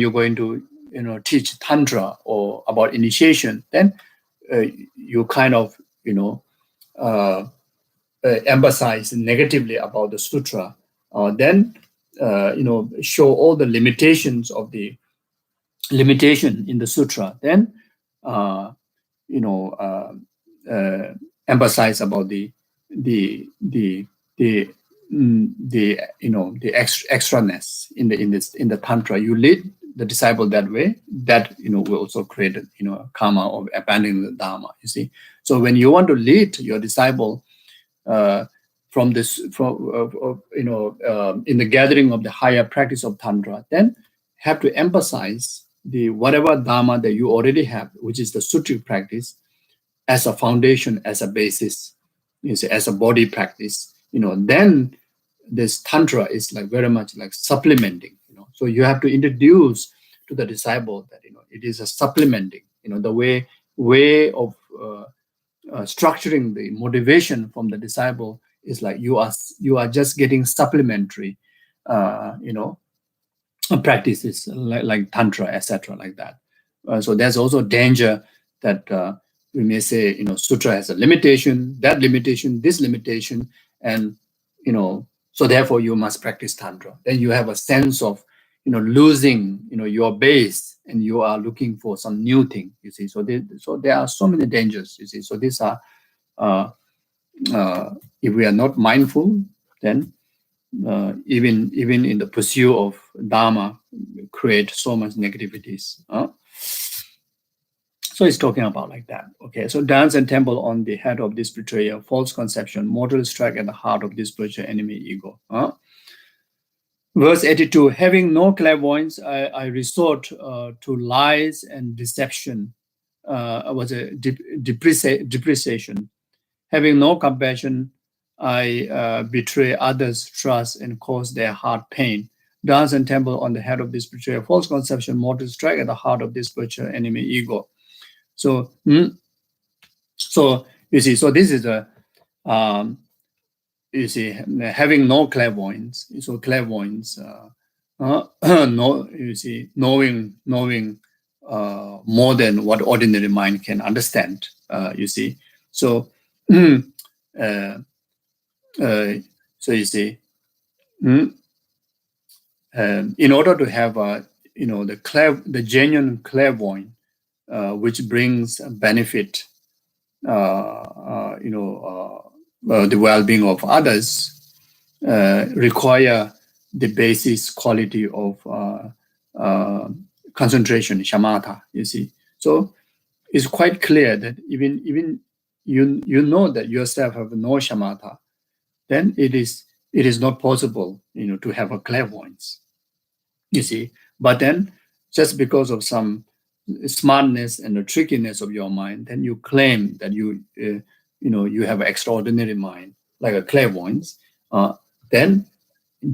you're going to, teach Tantra or about initiation, then you kind of, emphasize negatively about the sutra, then, show all the limitations of the limitation in the sutra, then, emphasize about the extraness in the tantra. You lead the disciple that way, that will also create karma of abandoning the dharma. You see, so when you want to lead your disciple in the gathering of the higher practice of tantra, then have to emphasize the whatever dharma that you already have, which is the sutric practice, as a foundation, as a basis, as a body practice, then this tantra is like very much like supplementing, So you have to introduce to the disciple that, it is a supplementing, the way of structuring the motivation from the disciple is like you are just getting supplementary, practices like tantra, etc., like that. So there's also danger that we may say, sutra has a limitation, that limitation, this limitation, and so therefore you must practice tantra. Then you have a sense of losing your base, and you are looking for some new thing. You see, so there are so many dangers. You see, so these are if we are not mindful, then even in the pursuit of Dharma, create so much negativities. So it's talking about like that. Okay, so dance and temple on the head of this betrayer, false conception, mortal strike at the heart of this spiritual enemy ego. Verse 82, having no clairvoyance, I resort to lies and deception, was a depreciation. Having no compassion, I betray others' trust and cause their heart pain. Dance and temple on the head of this betrayer, false conception, mortal strike at the heart of this spiritual enemy ego. So, so you see, so this is a, you see, having no clairvoyance. So clairvoyance, no, you see, knowing more than what ordinary mind can understand. You see, so. So you see, in order to have the genuine clairvoyance, which brings benefit, the well-being of others, require the basis quality of concentration, shamatha. You see, so it's quite clear that even you know that yourself have no shamatha, then it is not possible, to have a clairvoyance. You see, but then just because of some smartness and the trickiness of your mind, then you claim that you have an extraordinary mind, like a clairvoyance. Then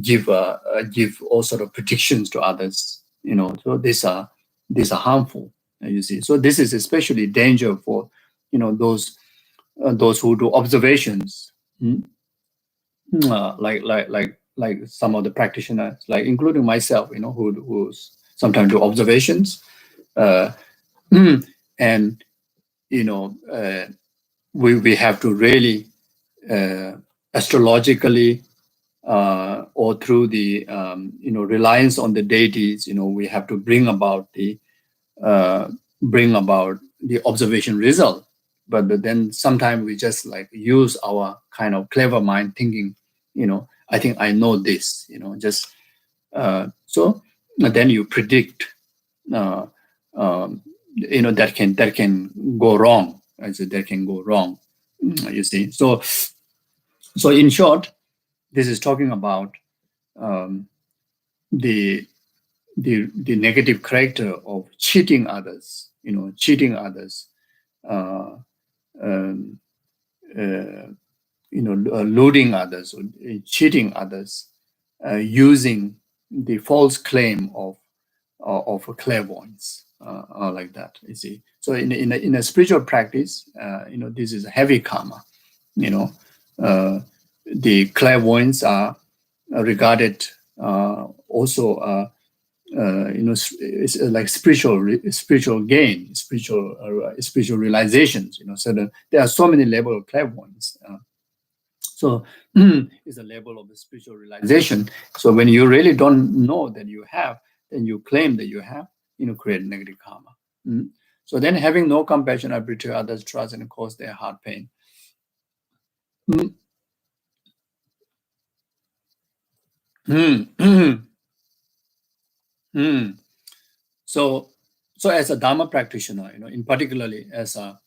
give all sort of predictions to others. So these are harmful. You see, so this is especially danger for those who do observations. Like some of the practitioners, like including myself, who sometimes do observations, and we have to really astrologically or through the reliance on the deities, we have to bring about the observation result. But then sometimes we just like use our kind of clever mind thinking, I think I know this, just so then you predict, uh, that can go wrong. I said that can go wrong. You see, so in short, this is talking about um, the the negative character of cheating others, uh, um, uh, looting others, or cheating others, using the false claim of a clairvoyance, like that. You see, so in a spiritual practice, this is a heavy karma. You know, uh, the clairvoyants are regarded also. It's like spiritual gain, spiritual realizations. So there are so many levels of clairvoyance. So it's a level of the spiritual realization. So when you really don't know that you have, then you claim that you have, create negative karma. Mm. So then having no compassion, I betray others' trust and cause their heart pain. Mm. Mm. Mm. So as a Dharma practitioner, in particularly as a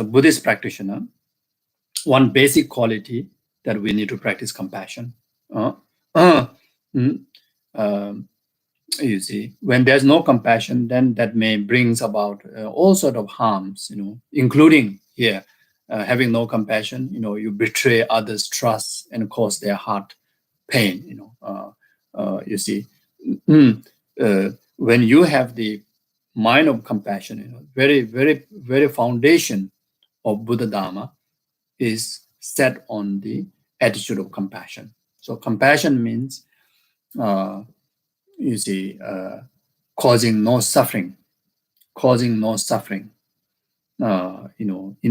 Buddhist practitioner, one basic quality that we need to practice compassion. Uh, uh, mm, um, you see, when there's no compassion, then that may brings about all sort of harms, including here, having no compassion, you betray others' trust and cause their heart pain, you see. Mm, when you have the mind of compassion, very, very, very foundation of Buddha Dharma is set on the attitude of compassion. So compassion means, you see, causing no suffering, in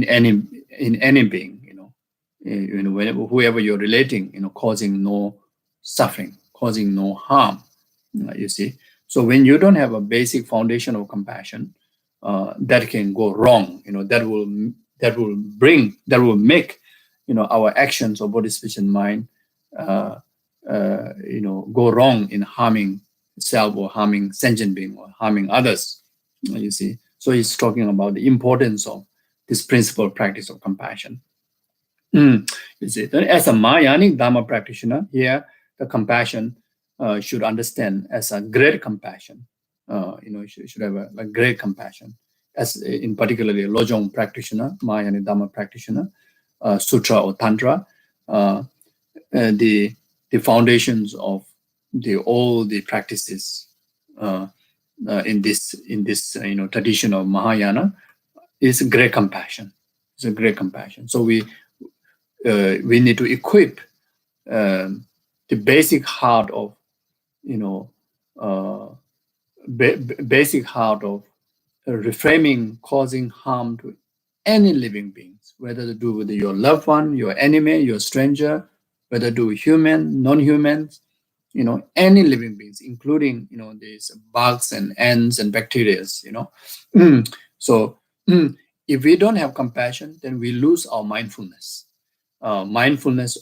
any being, whenever, whoever you're relating, causing no suffering, causing no harm. You see, so when you don't have a basic foundation of compassion, that can go wrong. That will make, our actions of body, speech, and mind, uh, go wrong in harming self or harming sentient being or harming others. You see, so he's talking about the importance of this principle practice of compassion. You see, then as a Mahayanic Dharma practitioner, here the compassion should understand as a great compassion. Should have a great compassion. As in particularly a Lojong practitioner, Mahayanic Dharma practitioner, sutra or tantra, the foundations of all the practices in this tradition of Mahayana is great compassion. It's a great compassion. So we need to equip the basic heart of uh, basic heart of reframing causing harm to any living beings, whether to do with your loved one, your enemy, your stranger, whether to do with human, non-humans, any living beings, including these bugs and ants and bacteria. So if we don't have compassion, then we lose our mindfulness. Mindfulness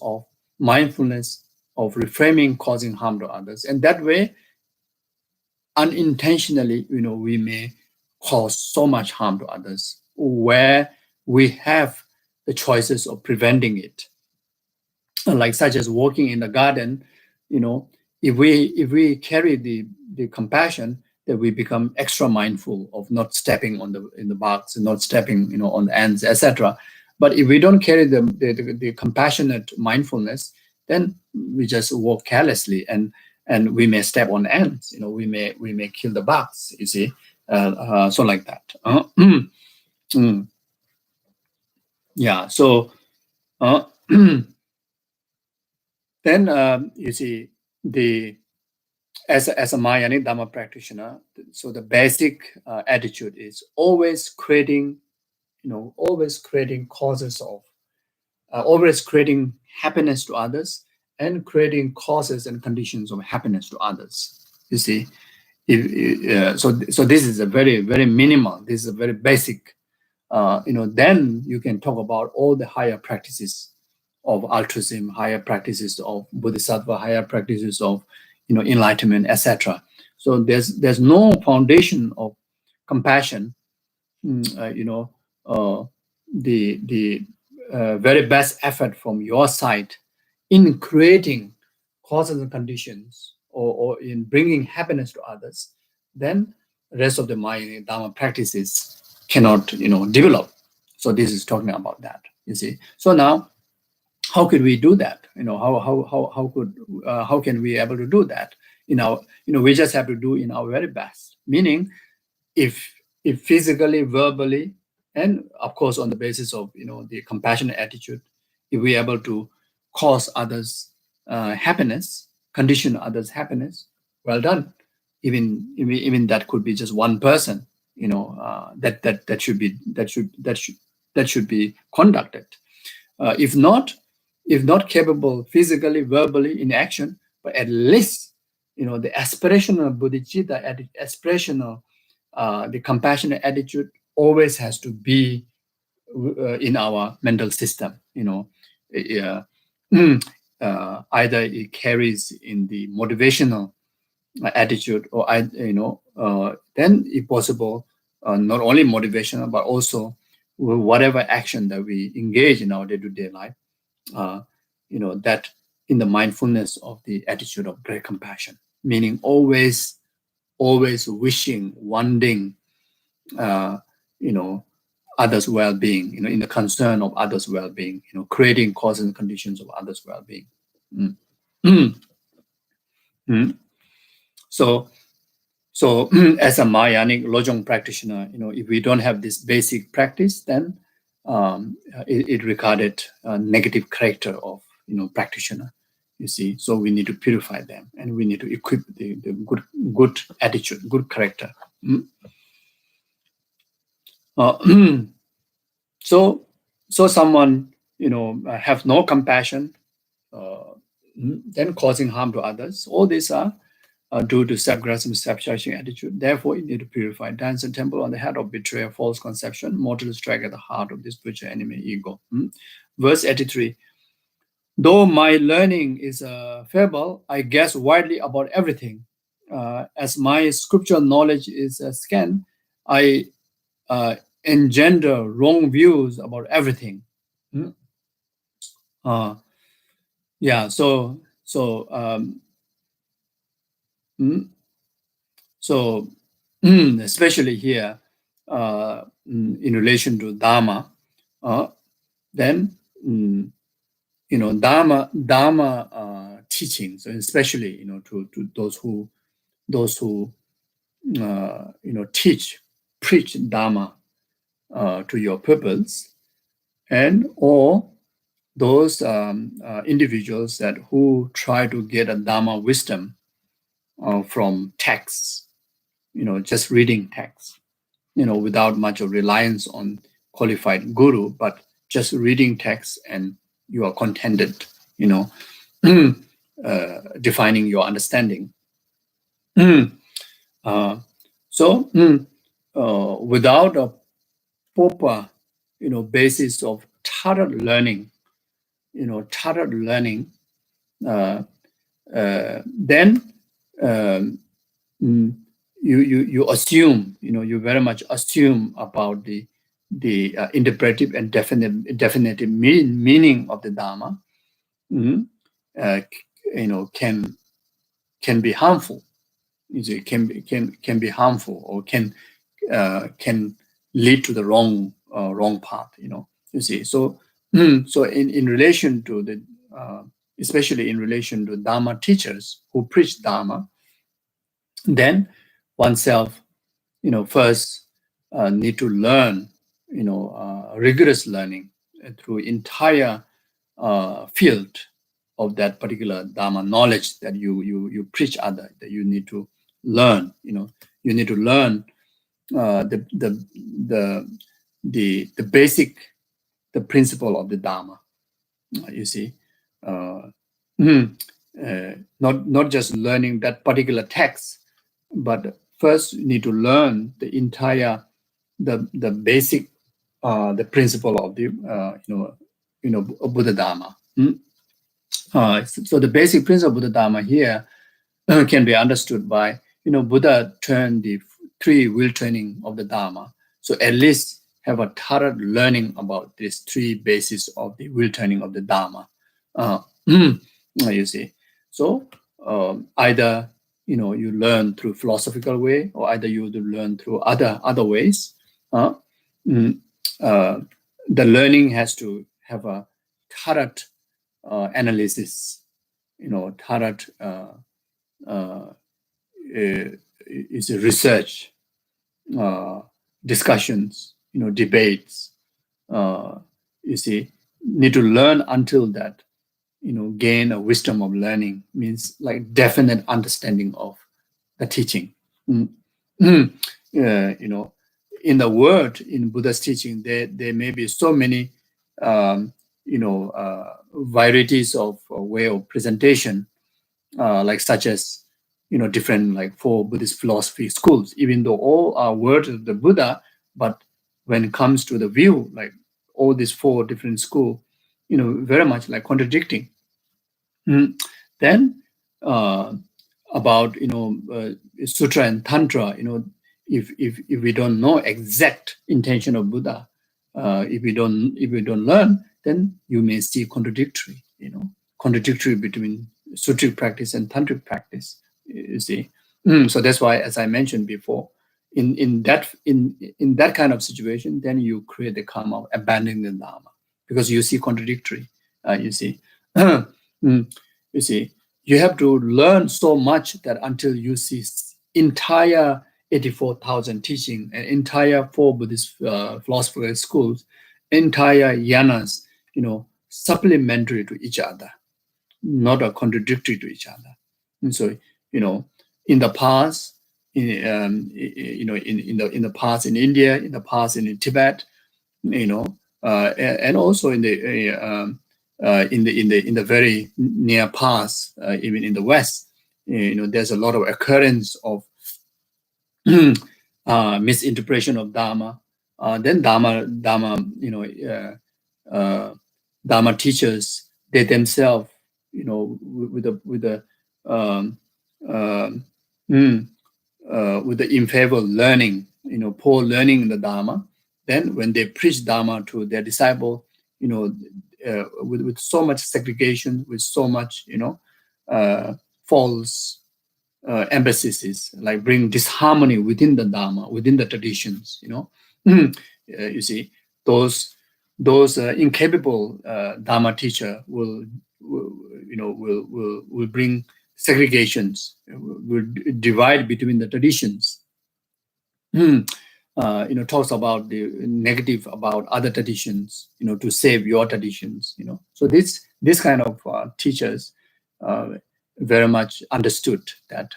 of reframing causing harm to others, and that way unintentionally we may cause so much harm to others where we have the choices of preventing it, like such as walking in the garden. If we carry the compassion, that we become extra mindful of not stepping on the bugs and not stepping on the ants, etc. But if we don't carry the compassionate mindfulness, then we just walk carelessly, and we may step on ants. We may kill the bugs. You see, so like that. Mm, yeah. So uh, then you see the as a Mahayanic Dharma practitioner, so the basic attitude is always creating, always creating causes of, always creating happiness to others and creating causes and conditions of happiness to others. You see, so this is a very, very minimal. This is a very basic. Then you can talk about all the higher practices of altruism, higher practices of bodhisattva, higher practices of enlightenment, etc. So there's no foundation of compassion. The very best effort from your side in creating causes and conditions, or in bringing happiness to others, then the rest of the mind Dharma practices cannot develop. So this is talking about that, you see. So now, how could we do that? How can we able to do that? We just have to do in our very best. Meaning, if physically, verbally, and of course on the basis of the compassionate attitude, if we are able to cause others happiness, condition others happiness, well done. Even that could be just one person, that should be conducted. If not capable physically, verbally, in action, but at least the aspirational bodhicitta, aspirational, the compassionate attitude always has to be in our mental system. Either it carries in the motivational attitude, or then if possible, not only motivational but also whatever action that we engage in our day-to-day life, that in the mindfulness of the attitude of great compassion, meaning always wishing, wanting, others' well-being, in the concern of others' well-being, creating causes and conditions of others' well-being. So as a Mahayanic Lojong practitioner, if we don't have this basic practice, then it regarded a negative character of practitioner. You see, so we need to purify them, and we need to equip the good attitude, good character. So someone have no compassion, then causing harm to others. All these are due to self-grasping, self-cherishing attitude. Therefore, you need to purify. Dance and temple on the head of betrayal, false conception, mortal strike at the heart of this spiritual enemy, ego. Verse 83. Though my learning is a fable, I guess widely about everything. As my scriptural knowledge is a scan, I engender wrong views about everything. So especially here, in relation to Dharma, then Dharma teachings, and especially to those who preach Dharma to your purpose, and or those individuals who try to get a Dharma wisdom from texts, just reading texts, without much of reliance on qualified guru, but just reading texts, and you are contented, defining your understanding. Without a proper, basis of thorough learning, then you assume, you very much assume about the interpretive and definitive meaning of the Dharma, can be harmful. It can be harmful, or can lead to the wrong path. You see. So in relation to the especially in relation to Dharma teachers who preach Dharma, then oneself, first need to learn, rigorous learning through entire field of that particular Dharma knowledge that you preach other, that you need to learn. You need to learn the basic, the principle of the Dharma. You see. not just learning that particular text, but first you need to learn the entire the basic the principle of the Buddha Dharma. So the basic principle of Buddha Dharma here can be understood by Buddha turned the three wheel training of the Dharma. So at least have a thorough learning about these three bases of the wheel training of the Dharma. You see, so either you learn through philosophical way, or either you learn through other ways. The learning has to have a thorough analysis, thorough is a research, discussions, debates. You see, need to learn until that, gain a wisdom of learning means like definite understanding of the teaching. In the word in Buddha's teaching, there may be so many, varieties of way of presentation, like such as different like 4 Buddhist philosophy schools, even though all are words of the Buddha, but when it comes to the view, like all these 4 different schools, very much like contradicting. Then about sutra and tantra, if we don't know exact intention of Buddha, if we don't learn, then you may see contradictory between sutric practice and tantric practice. You see, so that's why, as I mentioned before, in that kind of situation, then you create the karma of abandoning the Dharma because you see contradictory. You see. You see, you have to learn so much that until you see entire 84,000 teaching and entire 4 Buddhist philosophical schools, entire yanas, supplementary to each other, not a contradictory to each other. And so, in the past, in the past in India, in the past in Tibet, and also in the very near past, even in the West, there's a lot of occurrence of misinterpretation of Dharma. Then Dharma teachers, they themselves, with the unfavorable learning, poor learning in the Dharma. Then when they preach Dharma to their disciple, with so much segregation, with so much, false emphasis, like bring disharmony within the Dharma, within the traditions, you see, those incapable Dharma teacher will bring segregations, will divide between the traditions. Talks about the negative about other traditions, to save your traditions, So this kind of teachers very much understood that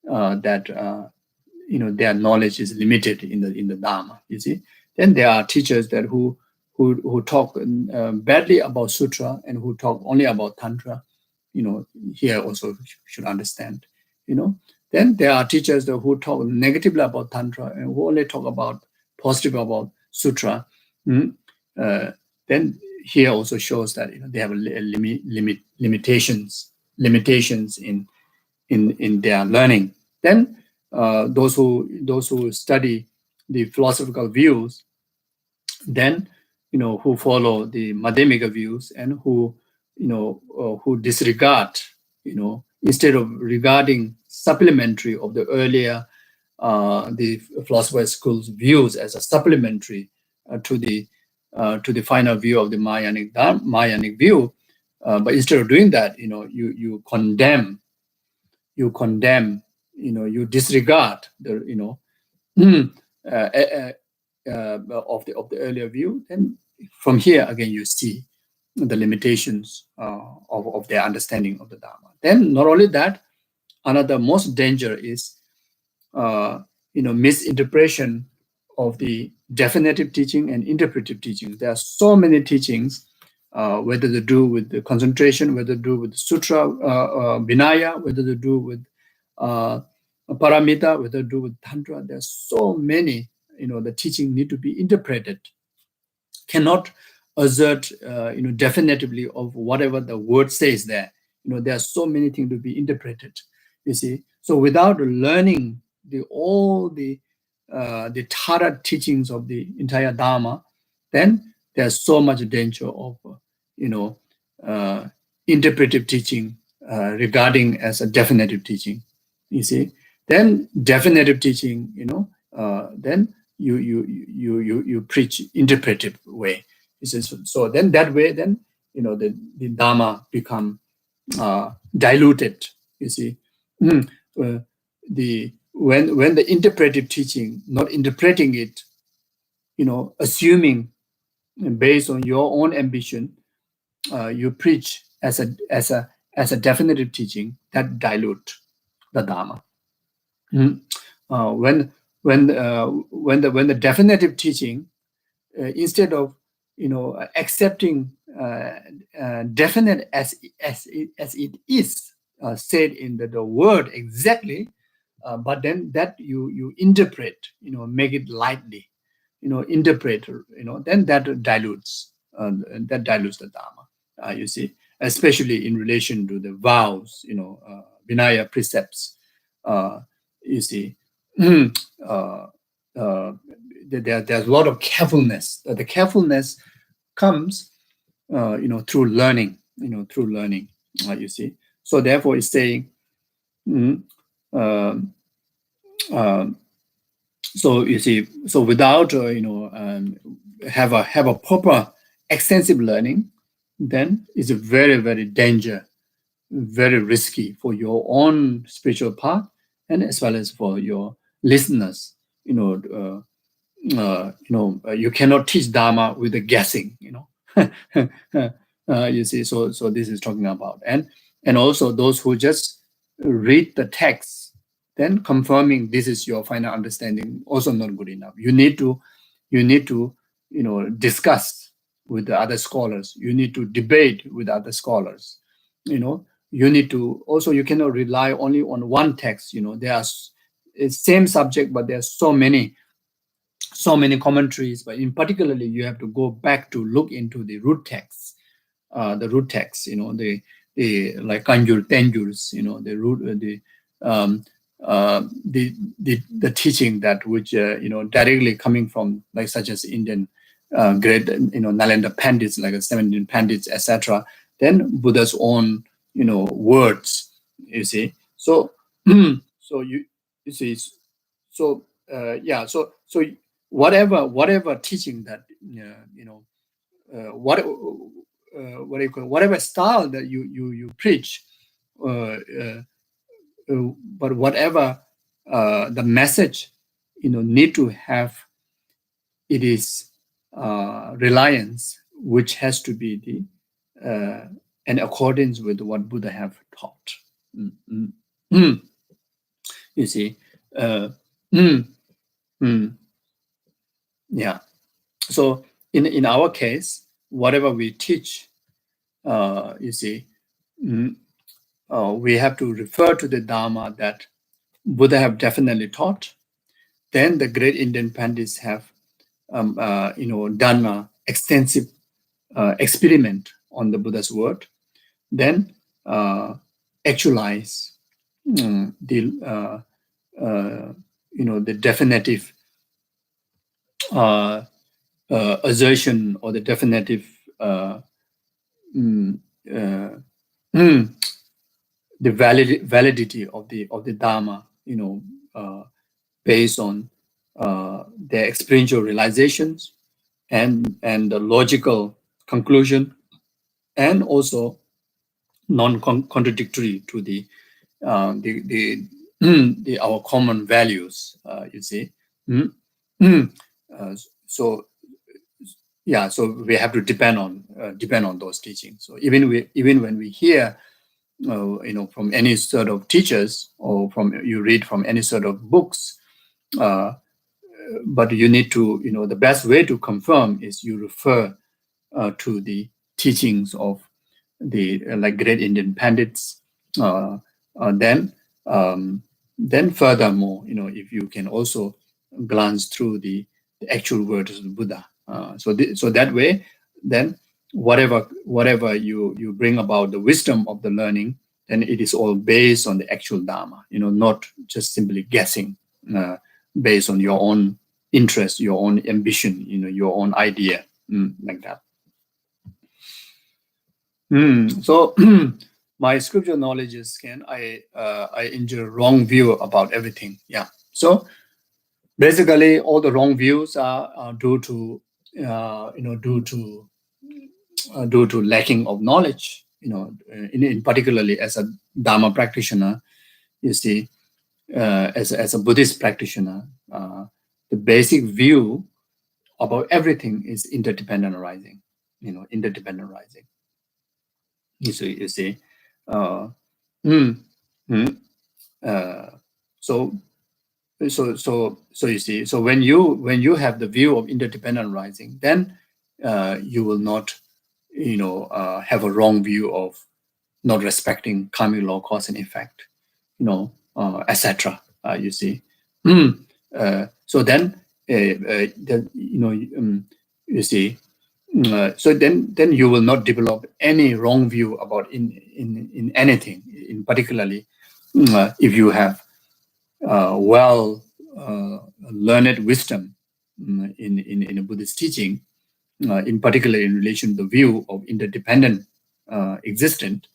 their knowledge is limited in the Dharma. You see, then there are teachers that who talk badly about sutra and who talk only about tantra. Here also should understand. Then there are teachers who talk negatively about tantra and who only talk about positive about sutra. Then here also shows that they have limitations in their learning. Then those who study the philosophical views, then who follow the Madhyamika views and who disregard, instead of regarding supplementary of the earlier the philosopher school's views as a supplementary to the final view of the Mahayanic view, but instead of doing that, you condemn, you disregard the of the earlier view, then from here again you see the limitations of their understanding of the Dharma. Then not only that, another most danger is misinterpretation of the definitive teaching and interpretive teaching. There are so many teachings whether to do with the concentration, whether to do with sutra, vinaya, whether to do with paramita, whether to do with tantra. There's so many, the teaching need to be interpreted. Cannot assert, definitively of whatever the word says there. There are so many things to be interpreted. You see, so without learning all the Tara teachings of the entire Dharma, then there's so much danger of, interpretive teaching regarding as a definitive teaching. You see, then definitive teaching, then you preach interpretive way. So then that way, then the Dharma become diluted. You see, when the interpretive teaching, not interpreting it, assuming based on your own ambition, you preach as a definitive teaching, that dilute the Dharma. When the definitive teaching, instead of accepting definite as it is said in the word exactly, but then that you interpret, make it lightly, interpret, then that dilutes the Dharma. You see, especially in relation to the vows, Vinaya precepts. You see, there's a lot of carefulness. The carefulness comes, through learning. You see. So therefore, it's saying. So you see. So without have a proper extensive learning, then it's a very, very danger, very risky for your own spiritual path, and as well as for your listeners. You cannot teach Dharma with the guessing. You see. So this is talking about, and also those who just read the text, then confirming this is your final understanding, also not good enough. You need to discuss with the other scholars. You need to debate with other scholars. You need to also, you cannot rely only on one text. There are same subject, but there are so many commentaries. But in particularly, you have to go back to look into the root texts. The like Kanjur, Tenjurs, the root, the teaching that which directly coming from, like such as Indian great Nalanda Pandits, like 17 Pandits, etc. Then Buddha's own words. You see, so so you see, so so whatever teaching that what do you call it? Whatever style that you preach, but whatever the message need to have, it is reliance, which has to be the in accordance with what Buddha have taught. You see, yeah. So in our case, whatever we teach, you see, we have to refer to the Dharma that Buddha have definitely taught. Then the great Indian Pandits have, done an extensive experiment on the Buddha's word. Then actualize the definitive assertion, or the definitive the validity of the Dharma, based on their experiential realizations and the logical conclusion, and also non-contradictory to the our common values. You see, so we have to depend on those teachings. So even when we hear, from any sort of teachers, or you read from any sort of books, but you need to, the best way to confirm is you refer to the teachings of the like great Indian pandits. Then furthermore, if you can also glance through the actual words of the Buddha, so that way, then whatever you bring about the wisdom of the learning, then it is all based on the actual Dharma, not just simply guessing based on your own interest, your own ambition, your own idea, like that. So my scripture knowledge is I enjoy wrong view about everything. Yeah. So basically, all the wrong views are due to due to lacking of knowledge. In particularly as a Dharma practitioner, you see, as a Buddhist practitioner, the basic view about everything is interdependent arising. Interdependent arising. You see. Uh, mm, mm, so you see. So when you have the view of interdependent arising, then you will not, have a wrong view of not respecting karmic law, cause and effect, etc. You see. So then, you see. So then you will not develop any wrong view about in anything, in particularly if you have learned wisdom in a Buddhist teaching, in particular in relation to the view of interdependent existence.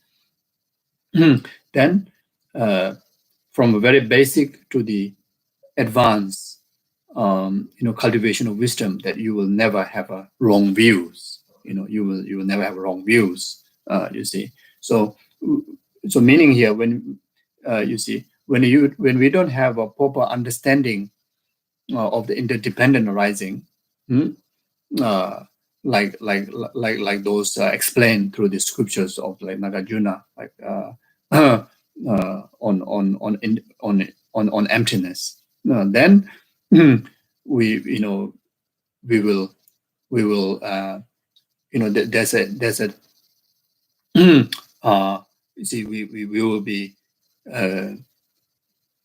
Then from a very basic to the advanced, cultivation of wisdom, that you will never have a wrong views. You will never have wrong views. You see. So meaning here, when you see, when we don't have a proper understanding of the interdependent arising, like those explained through the scriptures of like Nagarjuna, like on emptiness. Then we will there's a you see, we will be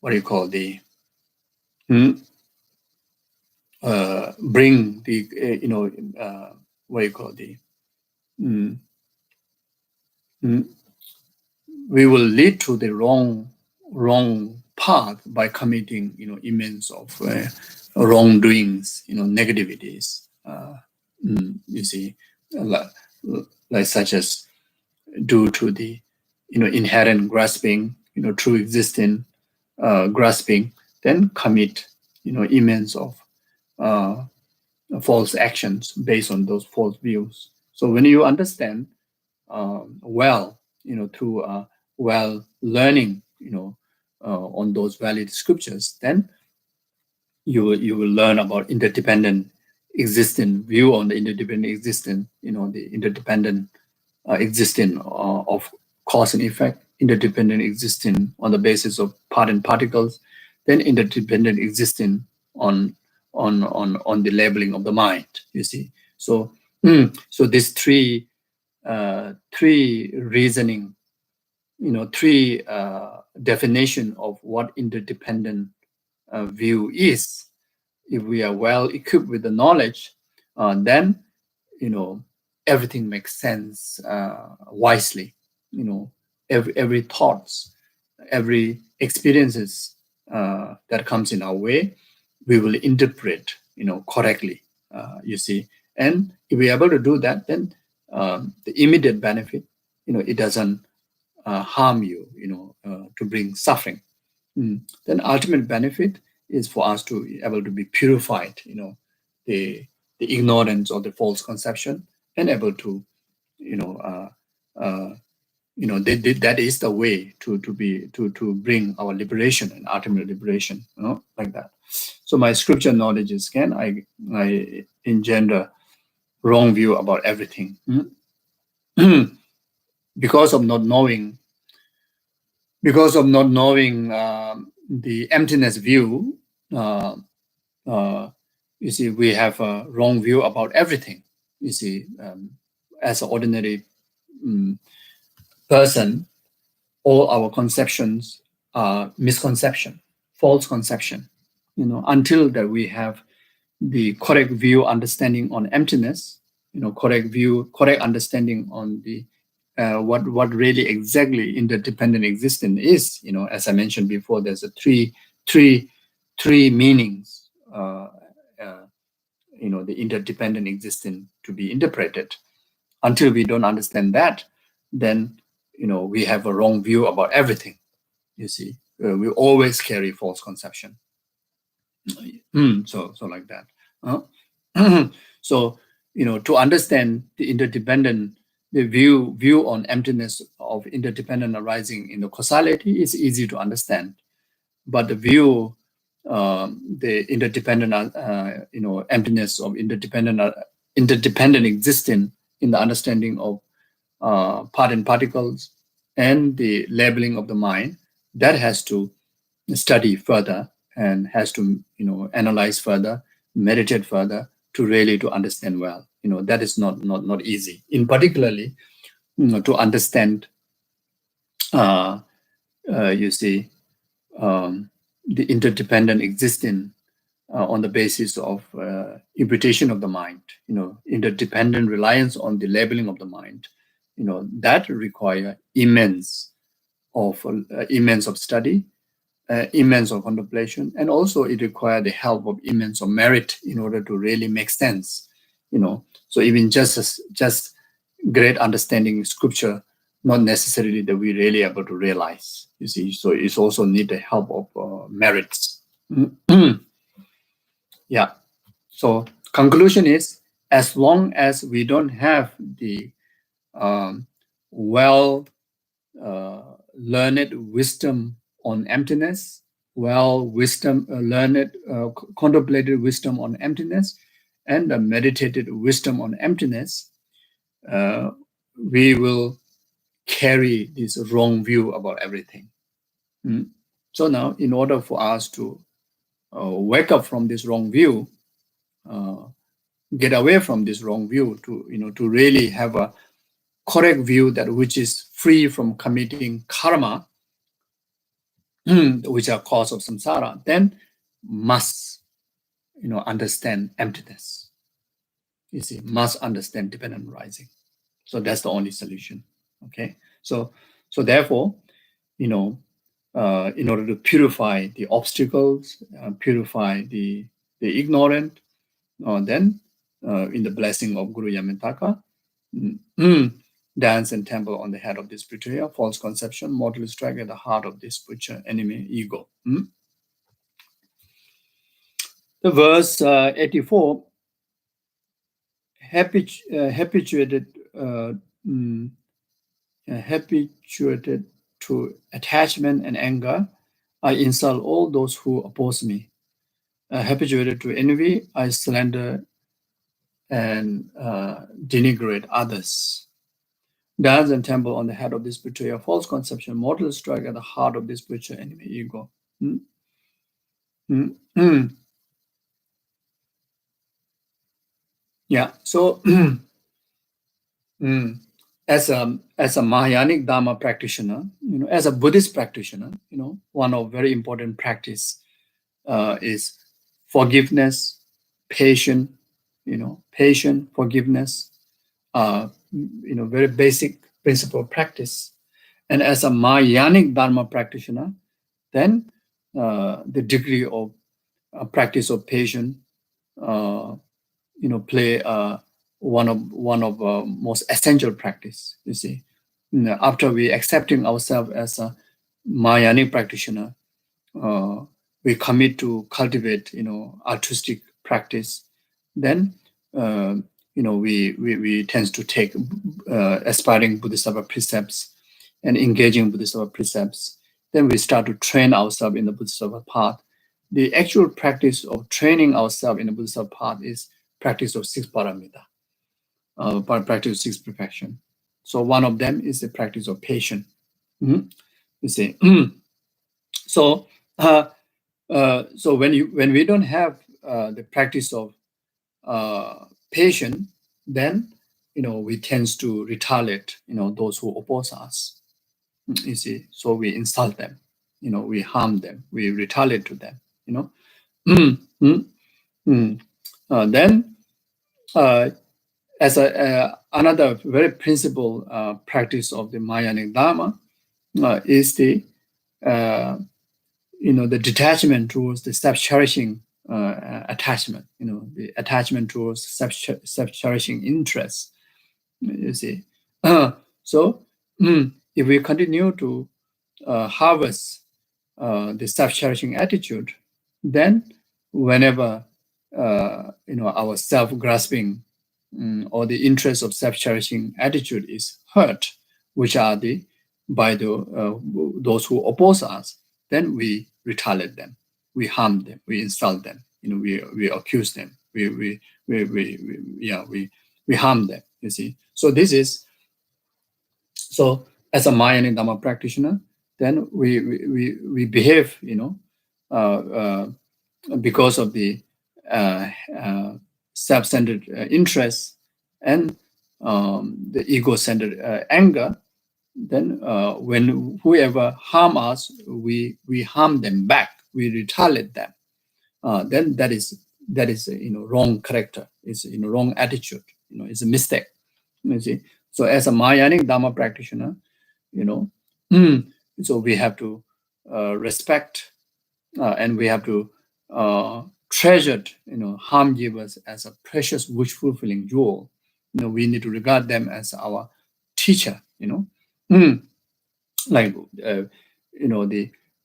what do you call the bring the what do you call the we will lead to the wrong path by committing immense of wrongdoings, negativities. You see, like such as due to the inherent grasping, true existing grasping, then commit immense of false actions based on those false views. So when you understand through learning, on those valid scriptures, then you will learn about interdependent existence, view on the interdependent existence, the interdependent existence of cause and effect, interdependent existence on the basis of part and particles, then interdependent existence on the labeling of the mind. You see, so these three reasoning, three definition of what interdependent view is. If we are well equipped with the knowledge, then everything makes sense wisely. Every thoughts, every experiences that comes in our way, we will interpret correctly. You see, and if we are able to do that, then the immediate benefit, it doesn't harm you, to bring suffering. Then ultimate benefit is for us to be able to be purified, the ignorance or the false conception, and able to, that is the way to bring our liberation and ultimate liberation, like that. So my scripture knowledge is, again, I engender wrong view about everything. Because of not knowing the emptiness view, you see, we have a wrong view about everything. You see, as an ordinary person, all our conceptions are misconception, false conception. Until that we have the correct view, understanding on emptiness, correct understanding on the what really exactly interdependent existence is. As I mentioned before, there's a three meanings. The interdependent existence to be interpreted. Until we don't understand that, then we have a wrong view about everything. You see, we always carry false conception. So like that. So to understand the interdependent, the view on emptiness of interdependent arising in the causality is easy to understand, but the view, the interdependent, emptiness of interdependent existence in the understanding of part and particles and the labeling of the mind, that has to study further and has to analyze further, meditate further to really to understand well. That is not easy. In particularly, to understand, you see, the interdependent existence on the basis of imputation of the mind, interdependent reliance on the labeling of the mind, that require immense of study, immense of contemplation, and also it requires the help of immense of merit in order to really make sense. So even just great understanding scripture, not necessarily that we really able to realize. You see, so it's also need the help of merits. Yeah. So conclusion is, as long as we don't have the well learned wisdom on emptiness, learned contemplated wisdom on emptiness, and a meditated wisdom on emptiness, we will carry this wrong view about everything. So now, in order for us to wake up from this wrong view, get away from this wrong view, to really have a correct view that which is free from committing karma, which are cause of samsara, then must understand emptiness. You see, must understand dependent arising. So that's the only solution. Okay. So therefore, in order to purify the obstacles, purify the ignorant, then in the blessing of Guru Yamitaka, dance and temple on the head of this spiritual false conception, mortal strike at the heart of this spiritual enemy, ego. The verse 84, habituated to attachment and anger, I insult all those who oppose me. Habituated to envy, I slander and denigrate others. Dance and temple on the head of this spiritual false conception, mortal strike at the heart of this spiritual enemy, ego. Yeah. So, as a Mahayanic Dharma practitioner, as a Buddhist practitioner, one of very important practice is forgiveness, patience, forgiveness, very basic principle practice. And as a Mahayanic Dharma practitioner, then the degree of practice of patience, play one of most essential practice. You see, after we accepting ourselves as a Mahayanic practitioner, we commit to cultivate, altruistic practice. Then, we tend to take aspiring Bodhisattva precepts and engaging Bodhisattva precepts. Then we start to train ourselves in the Bodhisattva path. The actual practice of training ourselves in the Bodhisattva path is practice of 6 paramita, practice of 6 perfection. So one of them is the practice of patience. You see, so when we don't have the practice of patience, then we tend to retaliate, those who oppose us. You see, so we insult them, we harm them, we retaliate to them, Mm, mm, mm. Then, as another very principal practice of the Mahayanic Dharma is the the detachment towards the self-cherishing attachment, the attachment towards self-cherishing interests. You see, so if we continue to harvest the self-cherishing attitude, then whenever our self-grasping or the interest of self-cherishing attitude is hurt, which are by those who oppose us, then we retaliate them, we harm them, we insult them, we accuse them, we harm them. You see, so this is so as a Mahayanic Dharma practitioner, then we behave, because of the self-centered interests and the ego-centered anger. Then when whoever harm us, we harm them back, we retaliate them. Then that is wrong character. It's wrong attitude. It's a mistake. You see. So as a Mahayanic Dharma practitioner, so we have to respect and we have to treasure, harm givers as a precious wish fulfilling jewel. We need to regard them as our teacher. Like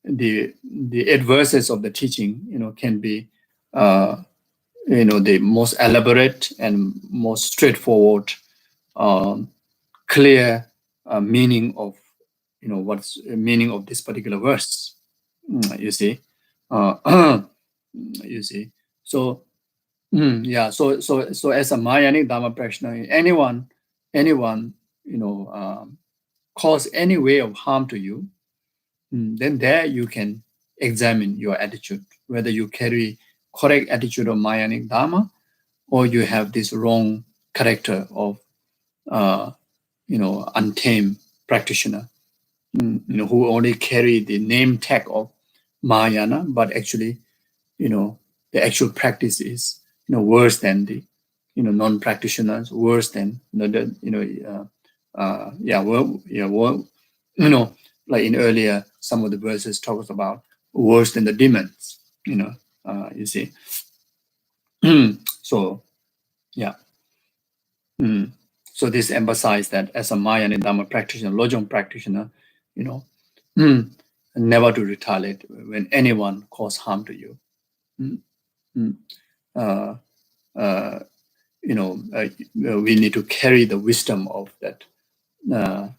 the adverses of the teaching, can be the most elaborate and most straightforward, clear meaning of what's the meaning of this particular verse. You see, you see. So yeah. So as a Mahayanic Dharma practitioner, anyone cause any way of harm to you, then there you can examine your attitude, whether you carry correct attitude of Mahayanic Dharma or you have this wrong character of untamed practitioner, who only carry the name tag of Mahayana, but actually, the actual practice is, worse than the, non-practitioners, worse than, like in earlier, some of the verses talks about worse than the demons, you see. So, yeah. So this emphasizes that as a Mahayanic Dharma practitioner, Lojong practitioner, never to retaliate when anyone cause harm to you. We need to carry the wisdom of that, that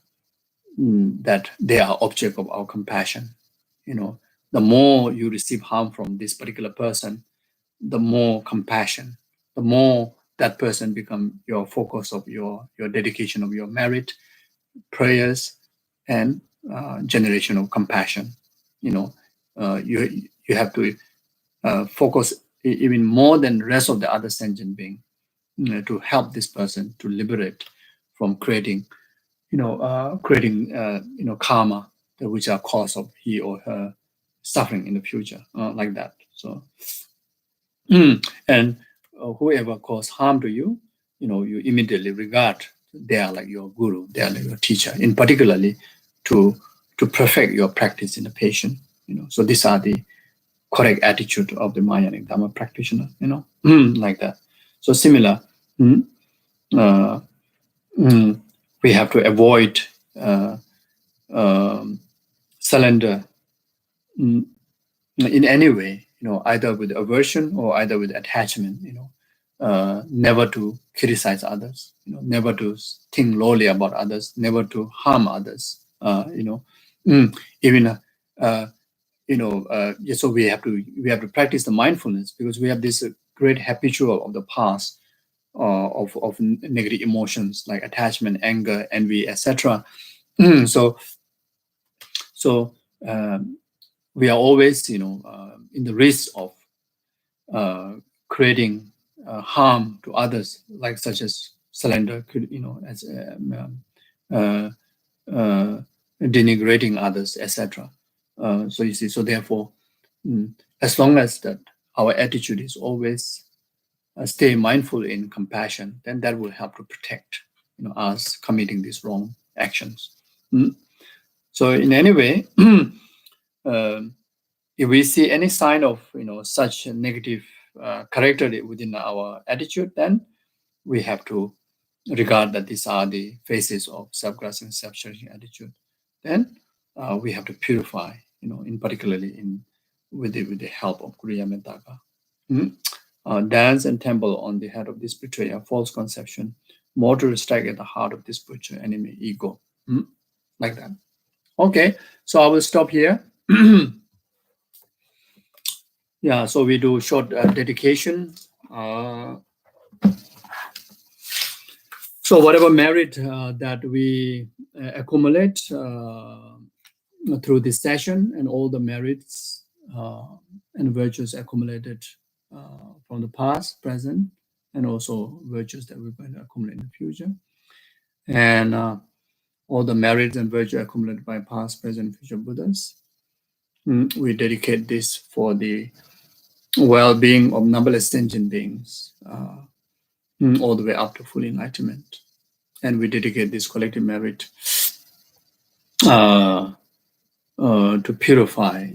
they are object of our compassion. The more you receive harm from this particular person, the more compassion, the more that person become your focus of your dedication of your merit, prayers, and generation of compassion. You have to focus even more than the rest of the other sentient being, to help this person to liberate from creating karma, which are cause of he or her suffering in the future, like that. So, and whoever cause harm to you, you immediately regard they are like your guru, they are like your teacher, in particularly to perfect your practice in the patient. So these are the correct attitude of the Mahayanic Dharma practitioner. Like that. So similar. We have to avoid surrender in any way, either with aversion or either with attachment, never to criticize others, never to think lowly about others, never to harm others, even, so we have to practice the mindfulness, because we have this great habitual of the past, of negative emotions like attachment, anger, envy, etc. So we are always, in the risk of creating harm to others, like such as slander, as denigrating others, etc. So you see, so therefore, as long as that our attitude is always stay mindful in compassion, then that will help to protect us committing these wrong actions. So in any way, if we see any sign of such a negative character within our attitude, then we have to regard that these are the phases of self-grasping, self-cherishing attitude. Then we have to purify, in particularly with the help of Kriya Mettaka. Dance and temple on the head of this betrayer, false conception, mortar strike at the heart of this spiritual enemy, ego. Like that. Okay, so I will stop here. Yeah, so we do short dedication. So whatever merit that we accumulate through this session, and all the merits and virtues accumulated from the past, present, and also virtues that we're going to accumulate in the future, and all the merits and virtues accumulated by past, present, and future Buddhas, we dedicate this for the well-being of numberless sentient beings, all the way up to full enlightenment. And we dedicate this collective merit to purify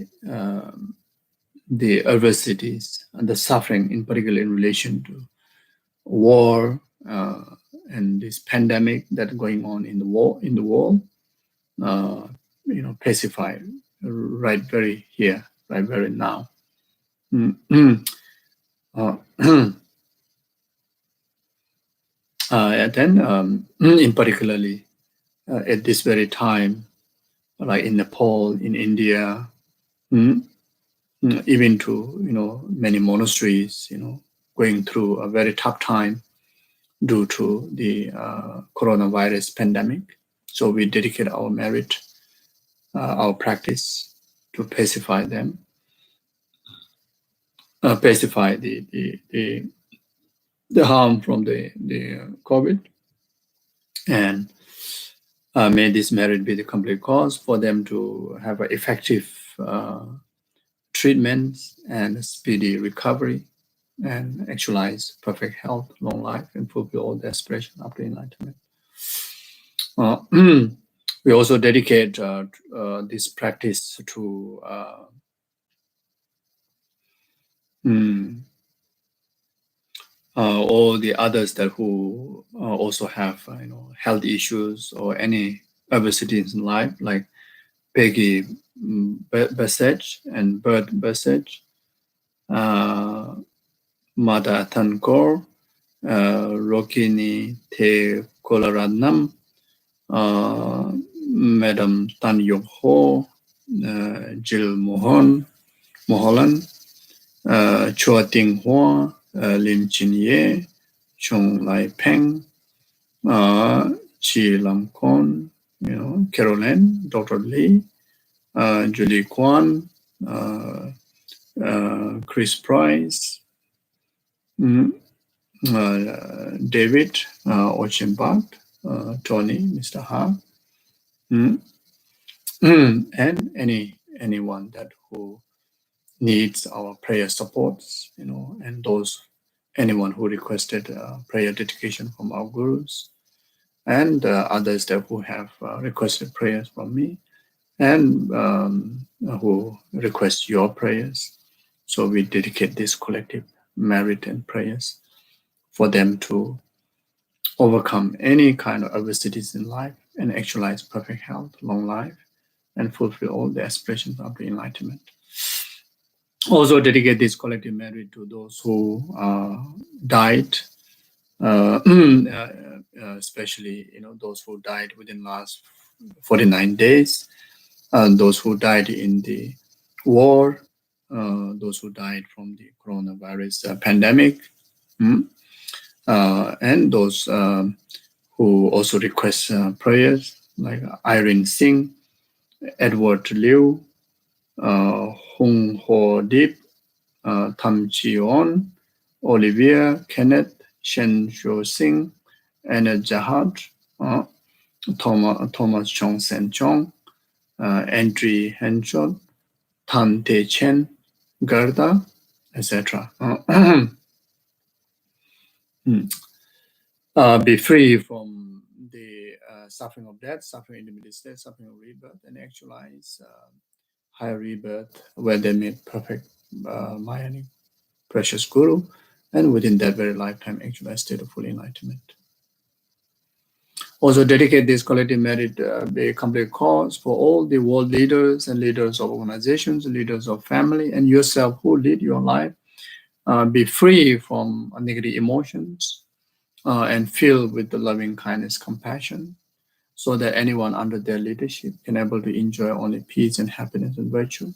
the adversities and the suffering, in particular in relation to war and this pandemic that's going on in the world. Pacify right very here, right very now. And then, in particularly at this very time, like in Nepal, in India, even to many monasteries, going through a very tough time due to the coronavirus pandemic. So we dedicate our merit, our practice to pacify them, pacify the harm from the COVID, and may this merit be the complete cause for them to have an effective treatment and speedy recovery, and actualize perfect health, long life, and fulfill all the aspirations after enlightenment. We also dedicate this practice to all the others that who also have health issues or any adversities in life, like Peggy Basech and Bert Basech, Mata Thankor, Rokini Te Kolaranam, Madam Tan Yong Ho, Jill Moholan, Chua Ting Hua, Lim Chin Ye, Chung Lai Peng, Chi Lam Kon, Caroline, Dr. Lee, Julie Kwan, Chris Price, David Ochimbak, Tony, Mr. Ha, and anyone that who needs our prayer supports, and anyone who requested prayer dedication from our gurus, and others that who have requested prayers from me, and who request your prayers. So we dedicate this collective merit and prayers for them to overcome any kind of adversities in life and actualize perfect health, long life, and fulfill all the aspirations of the enlightenment. Also dedicate this collective merit to those who died, especially those who died within the last 49 days, those who died in the war, those who died from the coronavirus pandemic, and those who also request prayers, like Irene Singh, Edward Liu, Hung Ho Deep, Tam Chi On, Olivia Kenneth, Shen Shou Singh, and Jihad, Thomas Chong Sen Chong, Andrew Henshon, Tan Te Chen, Gerda, etc. Be free from the suffering of death, suffering in the middle state, suffering of rebirth, and actualize higher rebirth where they meet perfect Mayanic precious Guru, and within that very lifetime actualize state of full enlightenment. Also dedicate this collective merit be a complete cause for all the world leaders and leaders of organizations, leaders of family, and yourself who lead your life. Be free from negative emotions and filled with the loving kindness, compassion, so that anyone under their leadership can able to enjoy only peace and happiness and virtue.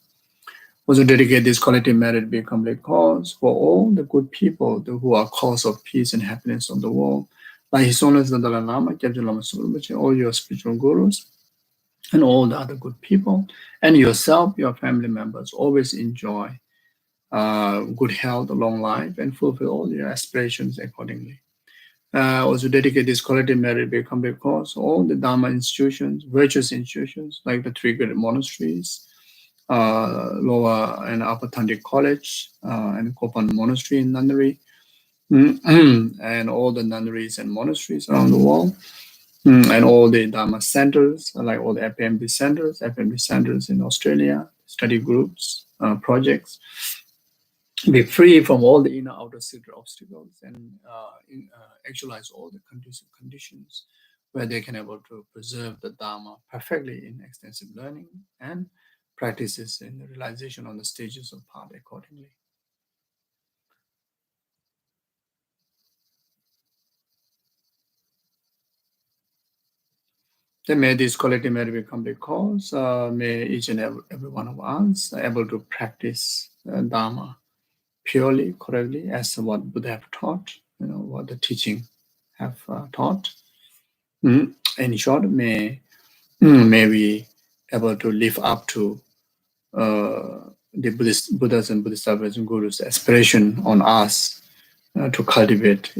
Also dedicate this collective merit to be a complete cause for all the good people who are cause of peace and happiness of the world, like His Holiness the Dalai Lama, Kyabje Lama Surubachi, all your spiritual gurus, and all the other good people, and yourself, your family members, always enjoy good health, long life, and fulfill all your aspirations accordingly. Also dedicate this collective merit to be a complete cause, all the Dharma institutions, virtuous institutions, like the three great monasteries, Lower and Upper Tandik College, and Kopan Monastery in Nunnery, and all the nunneries and monasteries around the world, and all the Dharma centers, like all the FMD centers in Australia, study groups, projects. Be free from all the inner outer secret obstacles and actualize all the conducive conditions where they can able to preserve the Dharma perfectly in extensive learning and practices in the realization on the stages of path accordingly. Then may this collective merit be complete cause. May each and every one of us able to practice Dharma purely, correctly, as what Buddha have taught, what the teaching have taught. In short, may we able to live up to the Buddhas and Buddhist and Gurus' aspiration on us to cultivate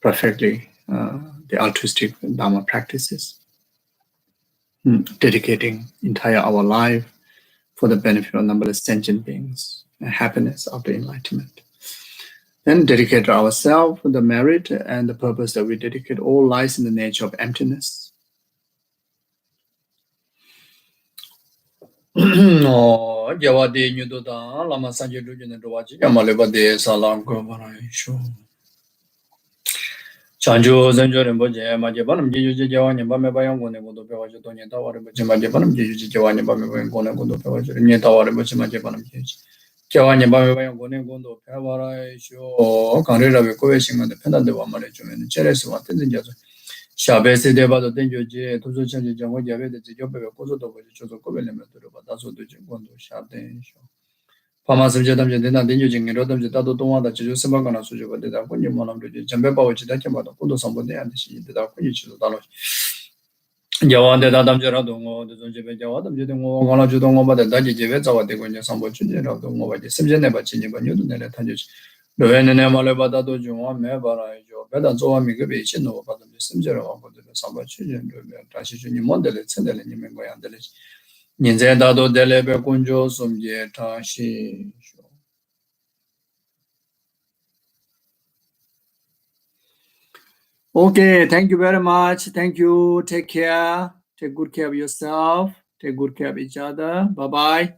perfectly the altruistic Dharma practices, dedicating entire our life for the benefit of numberless sentient beings and happiness of the enlightenment. Then dedicate ourselves for the merit and the purpose that we dedicate all lies in the nature of emptiness. Jawadi Nududa, Lama Sanjay Dujin and Rawaji, Yamaleva de Salam Govarayishu. Chanju Zanjo and Boja, Majabanam, Juju Jawan, and Bamabayan, when they go to Pewaja, Tonya Tower, Majabanam, Juju Jawan, and Bamabayan, going to Pewaja, Nia Tower, Majabanam. Jawan, and Bamabayan, going to Pewaja, Canada, Coaching on the Pena de Wamarajo, and Cheres, what is it? Shabesi deba do tenjo je tuzo chanje jango jabe de jobe kozo do bojo chozo ko bele me do ba daso do je gondo shaden sho pama samje dam je dena tenjo je ngero dam je da do tongwa da je sema kana su je ba de da ko ni mo nam do je jambe ba wo je da kema do ko do sambo de an shi de da ko ni chi do da lo jawan de da dam je ra do ngo de je be jawa dam je de ngo ngala ju do ngo ba de da je be zawa de ko ni sambo chu je ra do ngo ba je samje ne ba chi ni ba nyu do ne le tan je 로에는 말레바다도 중앙 매바라이죠. 배다 조함이 그 배치 놓고 받은 심지어로 하고들 삼바 추진을 다시 주니 모델을 천del을 님은 거야 안 되지. 인제다도 델레베 군조 숨제 다시 Okay, thank you very much. Thank you. Take care. Take good care of yourself. Take good care of each other. Bye-bye.